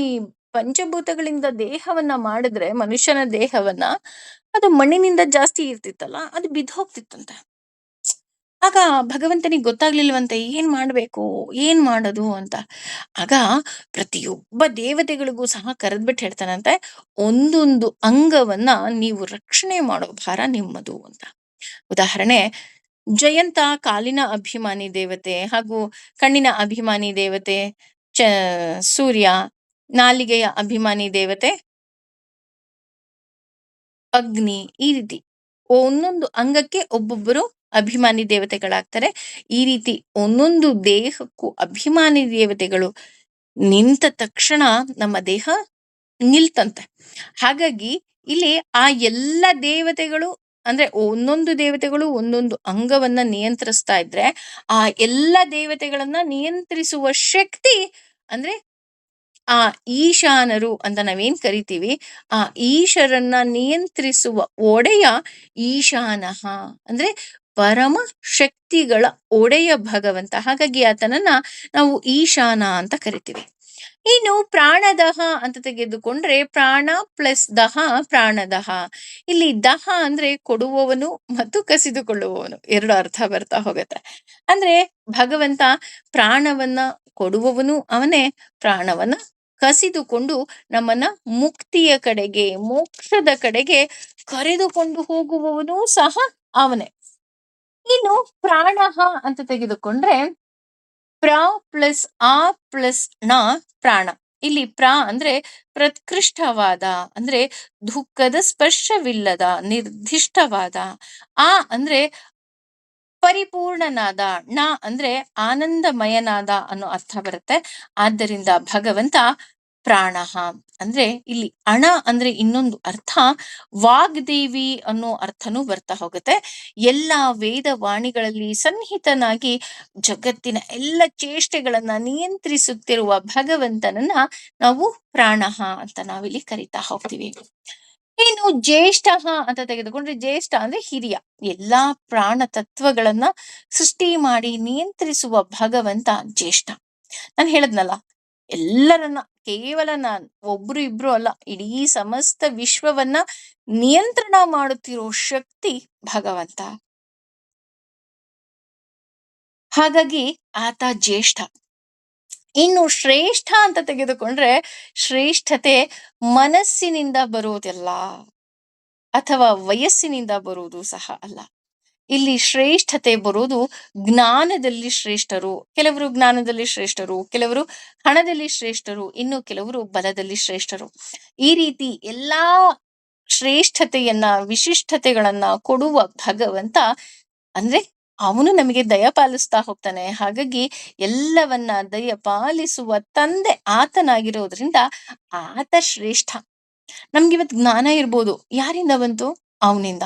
ಪಂಚಭೂತಗಳಿಂದ ದೇಹವನ್ನ ಮಾಡಿದ್ರೆ, ಮನುಷ್ಯನ ದೇಹವನ್ನ, ಅದು ಮಣ್ಣಿನಿಂದ ಜಾಸ್ತಿ ಇರ್ತಿತ್ತಲ್ಲ, ಅದು ಬಿದ್ದು ಹೋಗ್ತಿತ್ತಂತೆ. ಆಗ ಭಗವಂತನಿಗೆ ಗೊತ್ತಾಗ್ಲಿಲ್ವಂತೆ ಏನ್ ಮಾಡ್ಬೇಕು, ಏನ್ ಮಾಡೋದು ಅಂತ. ಆಗ ಪ್ರತಿಯೊಬ್ಬ ದೇವತೆಗಳಿಗೂ ಸಹ ಕರೆದ್ಬಿಟ್ಟು ಹೇಳ್ತಾನಂತೆ, ಒಂದೊಂದು ಅಂಗವನ್ನ ನೀವು ರಕ್ಷಣೆ ಮಾಡೋ ಭಾರ ನಿಮ್ಮದು ಅಂತ. ಉದಾಹರಣೆ, ಜಯಂತ ಕಾಲಿನ ಅಭಿಮಾನಿ ದೇವತೆ, ಹಾಗೂ ಕಣ್ಣಿನ ಅಭಿಮಾನಿ ದೇವತೆ ಸೂರ್ಯ, ನಾಲಿಗೆಯ ಅಭಿಮಾನಿ ದೇವತೆ ಅಗ್ನಿ. ಈ ರೀತಿ ಒಂದೊಂದು ಅಂಗಕ್ಕೆ ಒಬ್ಬೊಬ್ಬರು ಅಭಿಮಾನಿ ದೇವತೆಗಳಾಗ್ತಾರೆ. ಈ ರೀತಿ ಒಂದೊಂದು ದೇಹಕ್ಕೂ ಅಭಿಮಾನಿ ದೇವತೆಗಳು ನಿಂತ ತಕ್ಷಣ ನಮ್ಮ ದೇಹ ನಿಲ್ತಂತೆ. ಹಾಗಾಗಿ ಇಲ್ಲಿ ಆ ಎಲ್ಲ ದೇವತೆಗಳು ಅಂದ್ರೆ ಒಂದೊಂದು ದೇವತೆಗಳು ಒಂದೊಂದು ಅಂಗವನ್ನ ನಿಯಂತ್ರಿಸ್ತಾ ಇದ್ರೆ ಆ ಎಲ್ಲ ದೇವತೆಗಳನ್ನ ನಿಯಂತ್ರಿಸುವ ಶಕ್ತಿ ಅಂದ್ರೆ ಆ ಈಶಾನರು ಅಂತ ನಾವೇನ್ ಕರಿತೀವಿ, ಆ ಈಶರನ್ನ ನಿಯಂತ್ರಿಸುವ ಒಡೆಯ ಈಶಾನಃ ಅಂದ್ರೆ ಪರಮ ಶಕ್ತಿಗಳ ಒಡೆಯ ಭಗವಂತ. ಹಾಗಾಗಿ ಆತನನ್ನ ನಾವು ಈಶಾನ ಅಂತ ಕರಿತೀವಿ. ಇನ್ನು ಪ್ರಾಣದಹ ಅಂತ ತೆಗೆದುಕೊಂಡ್ರೆ ಪ್ರಾಣ ಪ್ಲಸ್ ದಹ ಪ್ರಾಣದಹ. ಇಲ್ಲಿ ದಹ ಅಂದ್ರೆ ಕೊಡುವವನು ಮತ್ತು ಕಸಿದುಕೊಳ್ಳುವವನು, ಎರಡು ಅರ್ಥ ಬರ್ತಾ ಹೋಗುತ್ತೆ. ಅಂದ್ರೆ ಭಗವಂತ ಪ್ರಾಣವನ್ನ ಕೊಡುವವನು ಅವನೇ, ಪ್ರಾಣವನ್ನ ಕಸಿದುಕೊಂಡು ನಮ್ಮನ್ನ ಮುಕ್ತಿಯ ಕಡೆಗೆ ಮೋಕ್ಷದ ಕಡೆಗೆ ಕರೆದುಕೊಂಡು ಹೋಗುವವನು ಸಹ ಅವನೇ. ಇನ್ನು ಪ್ರಾಣಃ ಅಂತ ತೆಗೆದುಕೊಂಡ್ರೆ ಪ್ರ ಪ್ಲಸ್ ಆ ಪ್ಲಸ್ ನ ಪ್ರಾಣ. ಇಲ್ಲಿ ಅಂದ್ರೆ ಪ್ರತ್ಕೃಷ್ಟವಾದ ಅಂದ್ರೆ ದುಃಖದ ಸ್ಪರ್ಶವಿಲ್ಲದ ನಿರ್ದಿಷ್ಟವಾದ, ಆ ಅಂದ್ರೆ ಪರಿಪೂರ್ಣನಾದ, ನ ಅಂದ್ರೆ ಆನಂದಮಯನಾದ ಅನ್ನೋ ಅರ್ಥ ಬರುತ್ತೆ. ಆದ್ದರಿಂದ ಭಗವಂತ ಪ್ರಾಣಃ. ಅಂದ್ರೆ ಇಲ್ಲಿ ಅಣ ಅಂದ್ರೆ ಇನ್ನೊಂದು ಅರ್ಥ ವಾಗ್ದೇವಿ ಅನ್ನೋ ಅರ್ಥನೂ ಬರ್ತಾ ಹೋಗುತ್ತೆ. ಎಲ್ಲ ವೇದವಾಣಿಗಳಲ್ಲಿ ಸನ್ನಿಹಿತನಾಗಿ ಜಗತ್ತಿನ ಎಲ್ಲ ಚೇಷ್ಟೆಗಳನ್ನ ನಿಯಂತ್ರಿಸುತ್ತಿರುವ ಭಗವಂತನನ್ನ ನಾವು ಪ್ರಾಣಃ ಅಂತ ನಾವಿಲ್ಲಿ ಕರಿತಾ ಹೋಗ್ತೀವಿ. ಇನ್ನು ಜ್ಯೇಷ್ಠ ಅಂತ ತೆಗೆದುಕೊಂಡ್ರೆ ಜ್ಯೇಷ್ಠ ಅಂದ್ರೆ ಹಿರಿಯ, ಎಲ್ಲಾ ಪ್ರಾಣ ತತ್ವಗಳನ್ನ ಸೃಷ್ಟಿ ಮಾಡಿ ನಿಯಂತ್ರಿಸುವ ಭಗವಂತ ಜ್ಯೇಷ್ಠ. ನಾನು ಹೇಳದ್ನಲ್ಲ, ಎಲ್ಲರನ್ನ ಕೇವಲ ಒಬ್ರು ಇಬ್ರು ಅಲ್ಲ, ಇಡೀ ಸಮಸ್ತ ವಿಶ್ವವನ್ನ ನಿಯಂತ್ರಣ ಮಾಡುತ್ತಿರೋ ಶಕ್ತಿ ಭಗವಂತ. ಹಾಗಾಗಿ ಆತ ಜ್ಯೇಷ್ಠ. ಇನ್ನು ಶ್ರೇಷ್ಠ ಅಂತ ತೆಗೆದುಕೊಂಡ್ರೆ ಶ್ರೇಷ್ಠತೆ ಮನಸ್ಸಿನಿಂದ ಬರುವುದಿಲ್ಲ ಅಥವಾ ವಯಸ್ಸಿನಿಂದ ಬರುವುದು ಸಹ ಅಲ್ಲ. ಇಲ್ಲಿ ಶ್ರೇಷ್ಠತೆ ಬರೋದು ಜ್ಞಾನದಲ್ಲಿ ಶ್ರೇಷ್ಠರು, ಕೆಲವರು ಜ್ಞಾನದಲ್ಲಿ ಶ್ರೇಷ್ಠರು, ಕೆಲವರು ಹಣದಲ್ಲಿ ಶ್ರೇಷ್ಠರು, ಇನ್ನು ಕೆಲವರು ಬಲದಲ್ಲಿ ಶ್ರೇಷ್ಠರು. ಈ ರೀತಿ ಎಲ್ಲಾ ಶ್ರೇಷ್ಠತೆಯನ್ನ ವಿಶಿಷ್ಟತೆಗಳನ್ನ ಕೊಡುವ ಭಗವಂತ ಅಂದ್ರೆ ಅವನು ನಮಗೆ ದಯ ಪಾಲಿಸ್ತಾ ಹೋಗ್ತಾನೆ. ಹಾಗಾಗಿ ಎಲ್ಲವನ್ನ ದಯ ಪಾಲಿಸುವ ತಂದೆ ಆತನಾಗಿರೋದ್ರಿಂದ ಆತ ಶ್ರೇಷ್ಠ. ನಮ್ಗಿವತ್ತು ಜ್ಞಾನ ಇರ್ಬೋದು, ಯಾರಿಂದ ಬಂತು? ಅವನಿಂದ.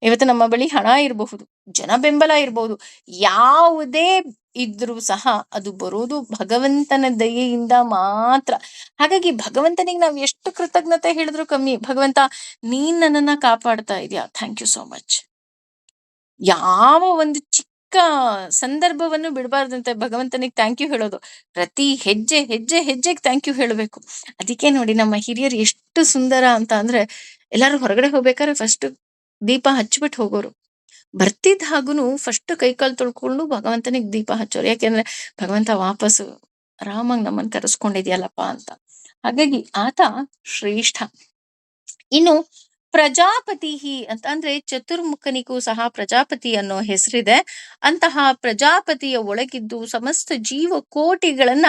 ಇವತ್ತು ನಮ್ಮ ಬಳಿ ಹಣ ಇರಬಹುದು, ಜನ ಬೆಂಬಲ ಇರಬಹುದು, ಯಾವುದೇ ಇದ್ರೂ ಸಹ ಅದು ಬರೋದು ಭಗವಂತನ ದಯೆಯಿಂದ ಮಾತ್ರ. ಹಾಗಾಗಿ ಭಗವಂತನಿಗೆ ನಾವು ಎಷ್ಟು ಕೃತಜ್ಞತೆ ಹೇಳಿದ್ರು ಕಮ್ಮಿ. ಭಗವಂತ ನೀನ್ ನನ್ನನ್ನ ಕಾಪಾಡ್ತಾ ಇದೀಯ, ಥ್ಯಾಂಕ್ ಯು ಸೋ ಮಚ್. ಯಾವ ಒಂದು ಚಿಕ್ಕ ಸಂದರ್ಭವನ್ನು ಬಿಡಬಾರ್ದಂತೆ ಭಗವಂತನಿಗೆ ಥ್ಯಾಂಕ್ ಯು ಹೇಳೋದು. ಪ್ರತಿ ಹೆಜ್ಜೆ ಹೆಜ್ಜೆ ಹೆಜ್ಜೆಗೆ ಥ್ಯಾಂಕ್ ಯು ಹೇಳಬೇಕು. ಅದಕ್ಕೆ ನೋಡಿ ನಮ್ಮ ಹಿರಿಯರು ಎಷ್ಟು ಸುಂದರ ಅಂತ ಅಂದ್ರೆ, ಎಲ್ಲಾರು ಹೊರಗಡೆ ಹೋಗ್ಬೇಕಾದ್ರೆ ಫಸ್ಟ್ ದೀಪ ಹಚ್ಬಿಟ್ಟು ಹೋಗೋರು. ಬರ್ತಿದ್ದ ಹಾಗೂನು ಫಸ್ಟ್ ಕೈಕಾಲು ತೊಳ್ಕೊಂಡು ಭಗವಂತನಿಗೆ ದೀಪ ಹಚ್ಚೋರು. ಯಾಕೆಂದ್ರೆ ಭಗವಂತ ವಾಪಸ್ಸು ಆರಾಮಾಗಿ ನಮ್ಮನ್ನು ಕರೆಸ್ಕೊಂಡಿದ್ಯಲ್ಲಪ್ಪ ಅಂತ. ಹಾಗಾಗಿ ಆತ ಶ್ರೇಷ್ಠ. ಇನ್ನು ಪ್ರಜಾಪತಿ ಅಂತ ಅಂದ್ರೆ ಚತುರ್ಮುಖನಿಗೂ ಸಹ ಪ್ರಜಾಪತಿ ಅನ್ನೋ ಹೆಸರಿದೆ. ಅಂತಹ ಪ್ರಜಾಪತಿಯ ಒಳಗಿದ್ದು ಸಮಸ್ತ ಜೀವಕೋಟಿಗಳನ್ನ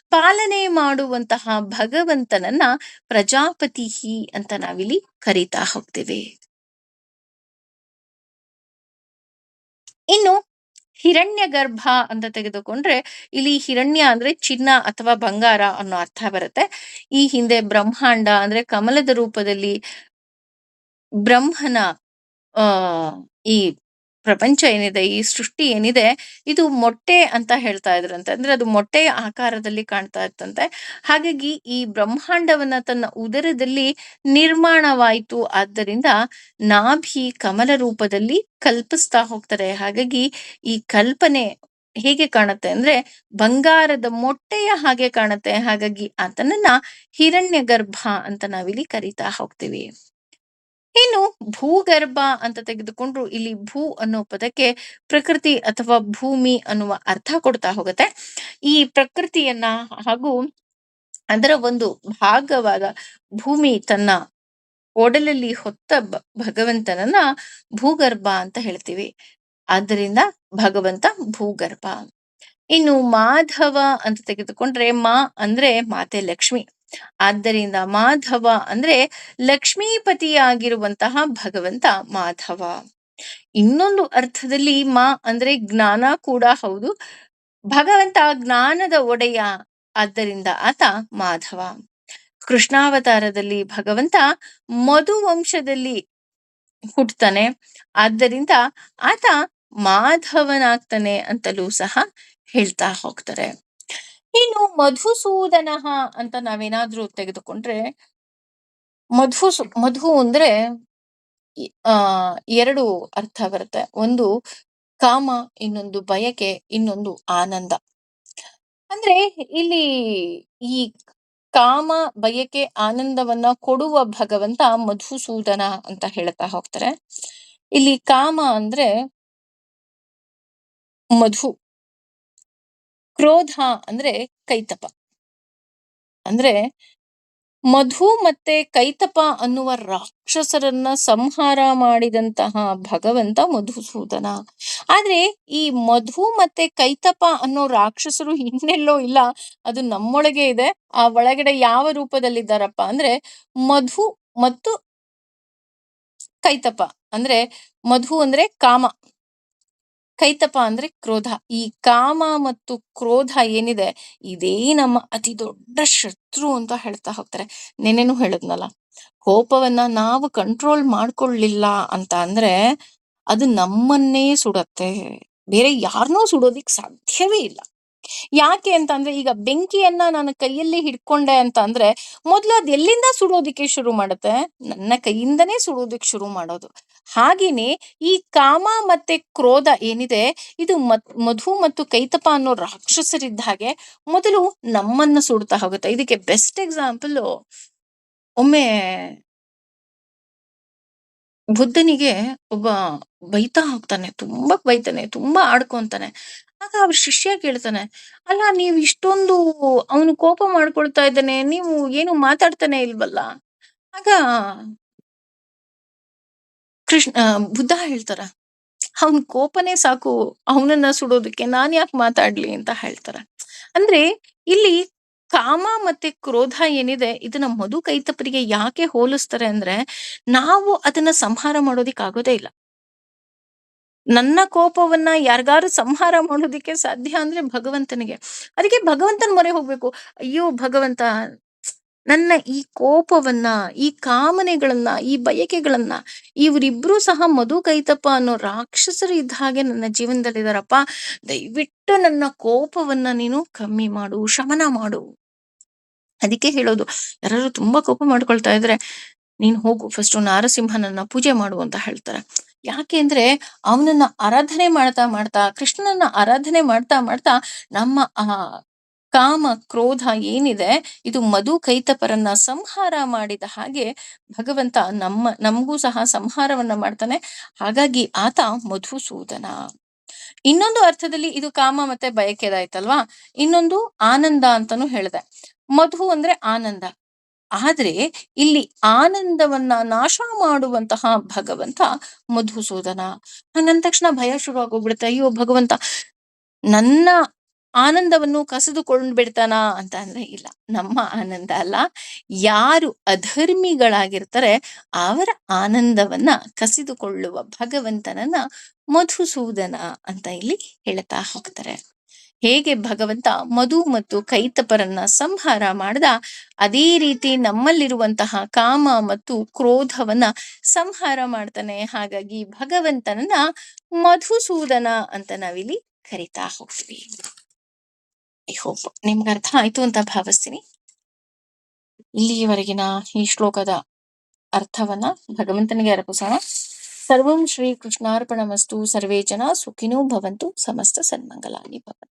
ಪಾಲನೆ ಮಾಡುವಂತಹ ಭಗವಂತನನ್ನ ಪ್ರಜಾಪತಿ ಅಂತ ನಾವಿಲ್ಲಿ ಕರೀತಾ ಹೋಗ್ತೇವೆ. ಇನ್ನು ಹಿರಣ್ಯ ಗರ್ಭ ಅಂತ ತೆಗೆದುಕೊಂಡ್ರೆ ಇಲ್ಲಿ ಹಿರಣ್ಯ ಅಂದ್ರೆ ಚಿನ್ನ ಅಥವಾ ಬಂಗಾರ ಅನ್ನೋ ಅರ್ಥ ಬರುತ್ತೆ. ಈ ಹಿಂದೆ ಬ್ರಹ್ಮಾಂಡ ಅಂದ್ರೆ ಕಮಲದ ರೂಪದಲ್ಲಿ ಬ್ರಹ್ಮನ ಆ ಈ ಪ್ರಪಂಚ ಏನಿದೆ, ಈ ಸೃಷ್ಟಿ ಏನಿದೆ, ಇದು ಮೊಟ್ಟೆ ಅಂತ ಹೇಳ್ತಾ ಇದ್ರಂತೆ. ಅಂದ್ರೆ ಅದು ಮೊಟ್ಟೆಯ ಆಕಾರದಲ್ಲಿ ಕಾಣ್ತಾ ಇತ್ತಂತೆ. ಹಾಗಾಗಿ ಈ ಬ್ರಹ್ಮಾಂಡವನ್ನ ತನ್ನ ಉದರದಲ್ಲಿ ನಿರ್ಮಾಣವಾಯಿತು. ಆದ್ದರಿಂದ ನಾಭಿ ಕಮಲ ರೂಪದಲ್ಲಿ ಕಲ್ಪಿಸ್ತಾ ಹೋಗ್ತಾರೆ. ಹಾಗಾಗಿ ಈ ಕಲ್ಪನೆ ಹೇಗೆ ಕಾಣುತ್ತೆ ಅಂದ್ರೆ ಬಂಗಾರದ ಮೊಟ್ಟೆಯ ಹಾಗೆ ಕಾಣುತ್ತೆ. ಹಾಗಾಗಿ ಆತನನ್ನ ಹಿರಣ್ಯ ಗರ್ಭ ಅಂತ ನಾವಿಲ್ಲಿ ಕರಿತಾ ಹೋಗ್ತೀವಿ. ಇನ್ನು ಭೂಗರ್ಭ ಅಂತ ತೆಗೆದುಕೊಂಡ್ರು ಇಲ್ಲಿ ಭೂ ಅನ್ನೋ ಪದಕ್ಕೆ ಪ್ರಕೃತಿ ಅಥವಾ ಭೂಮಿ ಅನ್ನುವ ಅರ್ಥ ಕೊಡ್ತಾ ಹೋಗುತ್ತೆ. ಈ ಪ್ರಕೃತಿಯನ್ನ ಹಾಗೂ ಅದರ ಒಂದು ಭಾಗವಾದ ಭೂಮಿ ತನ್ನ ಒಡಲಲ್ಲಿ ಹೊತ್ತ ಭಗವಂತನನ್ನ ಭೂಗರ್ಭ ಅಂತ ಹೇಳ್ತೀವಿ. ಆದ್ದರಿಂದ ಭಗವಂತ ಭೂಗರ್ಭ. ಇನ್ನು ಮಾಧವ ಅಂತ ತೆಗೆದುಕೊಂಡ್ರೆ ಮಾ ಅಂದ್ರೆ ಮಾತೆ ಲಕ್ಷ್ಮಿ. ಆದ್ದರಿಂದ ಮಾಧವ ಅಂದ್ರೆ ಲಕ್ಷ್ಮೀಪತಿಯಾಗಿರುವಂತಹ ಭಗವಂತ ಮಾಧವ. ಇನ್ನೊಂದು ಅರ್ಥದಲ್ಲಿ ಅಂದ್ರೆ ಜ್ಞಾನ ಕೂಡ ಹೌದು. ಭಗವಂತ ಜ್ಞಾನದ ಒಡೆಯ, ಆದ್ದರಿಂದ ಆತ ಮಾಧವ. ಕೃಷ್ಣಾವತಾರದಲ್ಲಿ ಭಗವಂತ ಮಧು ವಂಶದಲ್ಲಿ ಹುಟ್ಟುತ್ತಾನೆ, ಆದ್ದರಿಂದ ಆತ ಮಾಧವನಾಗ್ತಾನೆ ಅಂತಲೂ ಸಹ ಹೇಳ್ತಾ ಹೋಗ್ತಾರೆ. ಇನ್ನು ಮಧುಸೂದನ ಅಂತ ನಾವೇನಾದ್ರೂ ತೆಗೆದುಕೊಂಡ್ರೆ, ಮಧು ಅಂದ್ರೆ ಆ ಎರಡು ಅರ್ಥ ಬರುತ್ತೆ. ಒಂದು ಕಾಮ, ಇನ್ನೊಂದು ಬಯಕೆ, ಇನ್ನೊಂದು ಆನಂದ. ಅಂದ್ರೆ ಇಲ್ಲಿ ಈ ಕಾಮ, ಬಯಕೆ, ಆನಂದವನ್ನ ಕೊಡುವ ಭಗವಂತ ಮಧುಸೂದನ ಅಂತ ಹೇಳ್ತಾ ಹೋಗ್ತಾರೆ. ಇಲ್ಲಿ ಕಾಮ ಅಂದ್ರೆ ಮಧು, ಕ್ರೋಧ ಅಂದ್ರೆ ಕೈತಪ. ಅಂದ್ರೆ ಮಧು ಮತ್ತೆ ಕೈತಪ ಅನ್ನುವ ರಾಕ್ಷಸರನ್ನ ಸಂಹಾರ ಮಾಡಿದಂತಹ ಭಗವಂತ ಮಧುಸೂದನ. ಆದ್ರೆ ಈ ಮಧು ಮತ್ತೆ ಕೈತಪ ಅನ್ನೋ ರಾಕ್ಷಸರು ಇನ್ನೆಲ್ಲೋ ಇಲ್ಲ, ಅದು ನಮ್ಮೊಳಗೆ ಇದೆ. ಆ ಒಳಗಡೆ ಯಾವ ರೂಪದಲ್ಲಿದ್ದಾರಪ್ಪ ಅಂದ್ರೆ ಮಧು ಮತ್ತು ಕೈತಪ. ಅಂದ್ರೆ ಮಧು ಅಂದ್ರೆ ಕಾಮ, ಕೈತಪ ಅಂದ್ರೆ ಕ್ರೋಧ. ಈ ಕಾಮ ಮತ್ತು ಕ್ರೋಧ ಏನಿದೆ, ಇದೇ ನಮ್ಮ ಅತಿ ದೊಡ್ಡ ಶತ್ರು ಅಂತ ಹೇಳ್ತಾ ಹೋಗ್ತಾರೆ. ನೆನೆನೂ ಹೇಳಿದ್ನಲ್ಲ, ಕೋಪವನ್ನ ನಾವು ಕಂಟ್ರೋಲ್ ಮಾಡ್ಕೊಳ್ಳಿಲ್ಲ ಅಂತ ಅಂದ್ರೆ ಅದು ನಮ್ಮನ್ನೇ ಸುಡತ್ತೆ, ಬೇರೆ ಯಾರನ್ನೂ ಸುಡೋದಿಕ್ ಸಾಧ್ಯವೇ ಇಲ್ಲ. ಯಾಕೆ ಅಂತ ಅಂದ್ರೆ, ಈಗ ಬೆಂಕಿಯನ್ನ ನಾನು ಕೈಯಲ್ಲಿ ಹಿಡ್ಕೊಂಡೆ ಅಂತ ಅಂದ್ರೆ ಮೊದ್ಲು ಅದ್ ಎಲ್ಲಿಂದ ಸುಡೋದಿಕ್ಕೆ ಶುರು ಮಾಡುತ್ತೆ? ನನ್ನ ಕೈಯಿಂದನೇ ಸುಡೋದಿಕ್ ಶುರು ಮಾಡೋದು. ಹಾಗೇನೆ ಈ ಕಾಮ ಮತ್ತೆ ಕ್ರೋಧ ಏನಿದೆ, ಇದು ಮಧು ಮತ್ತು ಕೈತಪ ಅನ್ನೋ ರಾಕ್ಷಸರಿದ್ದ ಹಾಗೆ ಮೊದಲು ನಮ್ಮನ್ನ ಸುಡ್ತಾ ಹೋಗುತ್ತೆ. ಇದಕ್ಕೆ ಬೆಸ್ಟ್ ಎಕ್ಸಾಂಪಲ್, ಒಮ್ಮೆ ಬುದ್ಧನಿಗೆ ಒಬ್ಬ ಬೈತಾ ಹೋಗ್ತಾನೆ, ತುಂಬಾ ಬೈತಾನೆ, ತುಂಬಾ ಆಡ್ಕೊಂತಾನೆ. ಆಗ ಅವ್ರ ಶಿಷ್ಯ ಕೇಳ್ತಾನೆ, ಅಲ್ಲ ನೀವ್ ಇಷ್ಟೊಂದು ಅವನು ಕೋಪ ಮಾಡ್ಕೊಳ್ತಾ ಇದ್ದಾನೆ, ನೀವು ಏನು ಮಾತಾಡ್ತಾನೆ ಇಲ್ವಲ್ಲ? ಆಗ ಬುದ್ಧ ಹೇಳ್ತಾರ, ಅವನ್ ಕೋಪನೇ ಸಾಕು ಅವನನ್ನ ಸುಡೋದಕ್ಕೆ, ನಾನ್ ಯಾಕೆ ಮಾತಾಡ್ಲಿ ಅಂತ ಹೇಳ್ತಾರ. ಅಂದ್ರೆ ಇಲ್ಲಿ ಕಾಮ ಮತ್ತೆ ಕ್ರೋಧ ಏನಿದೆ, ಇದನ್ನ ಮಧು ಕೈತಪರಿಗೆ ಯಾಕೆ ಹೋಲಿಸ್ತಾರೆ ಅಂದ್ರೆ, ನಾವು ಅದನ್ನ ಸಂಹಾರ ಮಾಡೋದಿಕ್ ಆಗೋದೇ ಇಲ್ಲ. ನನ್ನ ಕೋಪವನ್ನ ಯಾರಿಗಾರು ಸಂಹಾರ ಮಾಡೋದಿಕ್ಕೆ ಸಾಧ್ಯ ಅಂದ್ರೆ ಭಗವಂತನಿಗೆ. ಅದಕ್ಕೆ ಭಗವಂತನ ಮೊರೆ ಹೋಗ್ಬೇಕು. ಅಯ್ಯೋ ಭಗವಂತ, ನನ್ನ ಈ ಕೋಪವನ್ನ, ಈ ಕಾಮನೆಗಳನ್ನ, ಈ ಬಯಕೆಗಳನ್ನ, ಇವರಿಬ್ರು ಸಹ ಮಧು ಕೈತಪ್ಪ ಅನ್ನೋ ರಾಕ್ಷಸರು ಇದ್ದ ಹಾಗೆ ನನ್ನ ಜೀವನದಲ್ಲಿದಾರಪ್ಪ, ದಯವಿಟ್ಟು ನನ್ನ ಕೋಪವನ್ನ ನೀನು ಕಮ್ಮಿ ಮಾಡು, ಶಮನ ಮಾಡು. ಅದಕ್ಕೆ ಹೇಳೋದು, ಯಾರಾದ್ರು ತುಂಬಾ ಕೋಪ ಮಾಡ್ಕೊಳ್ತಾ ಇದ್ರೆ ನೀನ್ ಹೋಗು ಫಸ್ಟ್ ನಾರಸಿಂಹನನ್ನ ಪೂಜೆ ಮಾಡು ಅಂತ ಹೇಳ್ತಾರೆ. ಯಾಕೆ ಅಂದ್ರೆ ಅವನನ್ನ ಆರಾಧನೆ ಮಾಡ್ತಾ ಮಾಡ್ತಾ, ಕೃಷ್ಣನನ್ನ ಆರಾಧನೆ ಮಾಡ್ತಾ ಮಾಡ್ತಾ ನಮ್ಮ ಆ ಕಾಮ ಕ್ರೋಧ ಏನಿದೆ, ಇದು ಮಧು ಕೈತಪರನ್ನ ಸಂಹಾರ ಮಾಡಿದ ಹಾಗೆ ಭಗವಂತ ನಮಗೂ ಸಹ ಸಂಹಾರವನ್ನ ಮಾಡ್ತಾನೆ. ಹಾಗಾಗಿ ಆತ ಮಧುಸೂದನ. ಇನ್ನೊಂದು ಅರ್ಥದಲ್ಲಿ ಇದು ಕಾಮ ಮತ್ತೆ ಬಯಕೆದಾಯ್ತಲ್ವಾ, ಇನ್ನೊಂದು ಆನಂದ ಅಂತಾನು ಹೇಳಿದೆ. ಮಧು ಅಂದ್ರೆ ಆನಂದ, ಆದ್ರೆ ಇಲ್ಲಿ ಆನಂದವನ್ನ ನಾಶ ಮಾಡುವಂತಹ ಭಗವಂತ ಮಧುಸೂದನ. ಹಂಗಂದ ತಕ್ಷಣ ಭಯ ಶುರು ಆಗೋಗ್ಬಿಡುತ್ತೆ, ಅಯ್ಯೋ ಭಗವಂತ ನನ್ನ ಆನಂದವನ್ನು ಕಸಿದುಕೊಂಡು ಬಿಡ್ತಾನ ಅಂತ ಅಂದ್ರೆ ಇಲ್ಲ, ನಮ್ಮ ಆನಂದ ಅಲ್ಲ, ಯಾರು ಅಧರ್ಮಿಗಳಾಗಿರ್ತಾರೆ ಅವರ ಆನಂದವನ್ನ ಕಸಿದುಕೊಳ್ಳುವ ಭಗವಂತನನ್ನ ಮಧುಸೂದನ ಅಂತ ಇಲ್ಲಿ ಹೇಳ್ತಾ ಹೋಗ್ತಾರೆ. ಹೇಗೆ ಭಗವಂತ ಮಧು ಮತ್ತು ಕೈತಪರನ್ನ ಸಂಹಾರ ಮಾಡ್ದ, ಅದೇ ರೀತಿ ನಮ್ಮಲ್ಲಿರುವಂತಹ ಕಾಮ ಮತ್ತು ಕ್ರೋಧವನ್ನ ಸಂಹಾರ ಮಾಡ್ತಾನೆ. ಹಾಗಾಗಿ ಭಗವಂತನನ್ನ ಮಧುಸೂದನ ಅಂತ ನಾವಿಲ್ಲಿ ಕರಿತಾ ಹೋಗ್ತೀವಿ. ಐ ಹೋಪ್ ನಿಮ್ಗೆ ಅರ್ಥ ಆಯ್ತು ಅಂತ ಭಾವಿಸ್ತೀನಿ. ಇಲ್ಲಿಯವರೆಗಿನ ಈ ಶ್ಲೋಕದ ಅರ್ಥವನ್ನ ಭಗವಂತನಿಗೆ ಅರ್ಪಿಸೋಣ. ಸರ್ವಂ ಶ್ರೀ ಕೃಷ್ಣಾರ್ಪಣಮಸ್ತು. ಸರ್ವೇ ಜನ ಸುಖಿನೋ ಭವಂತು. ಸಮಸ್ತ ಸನ್ಮಂಗಲಾನಿ ಭವಂತು.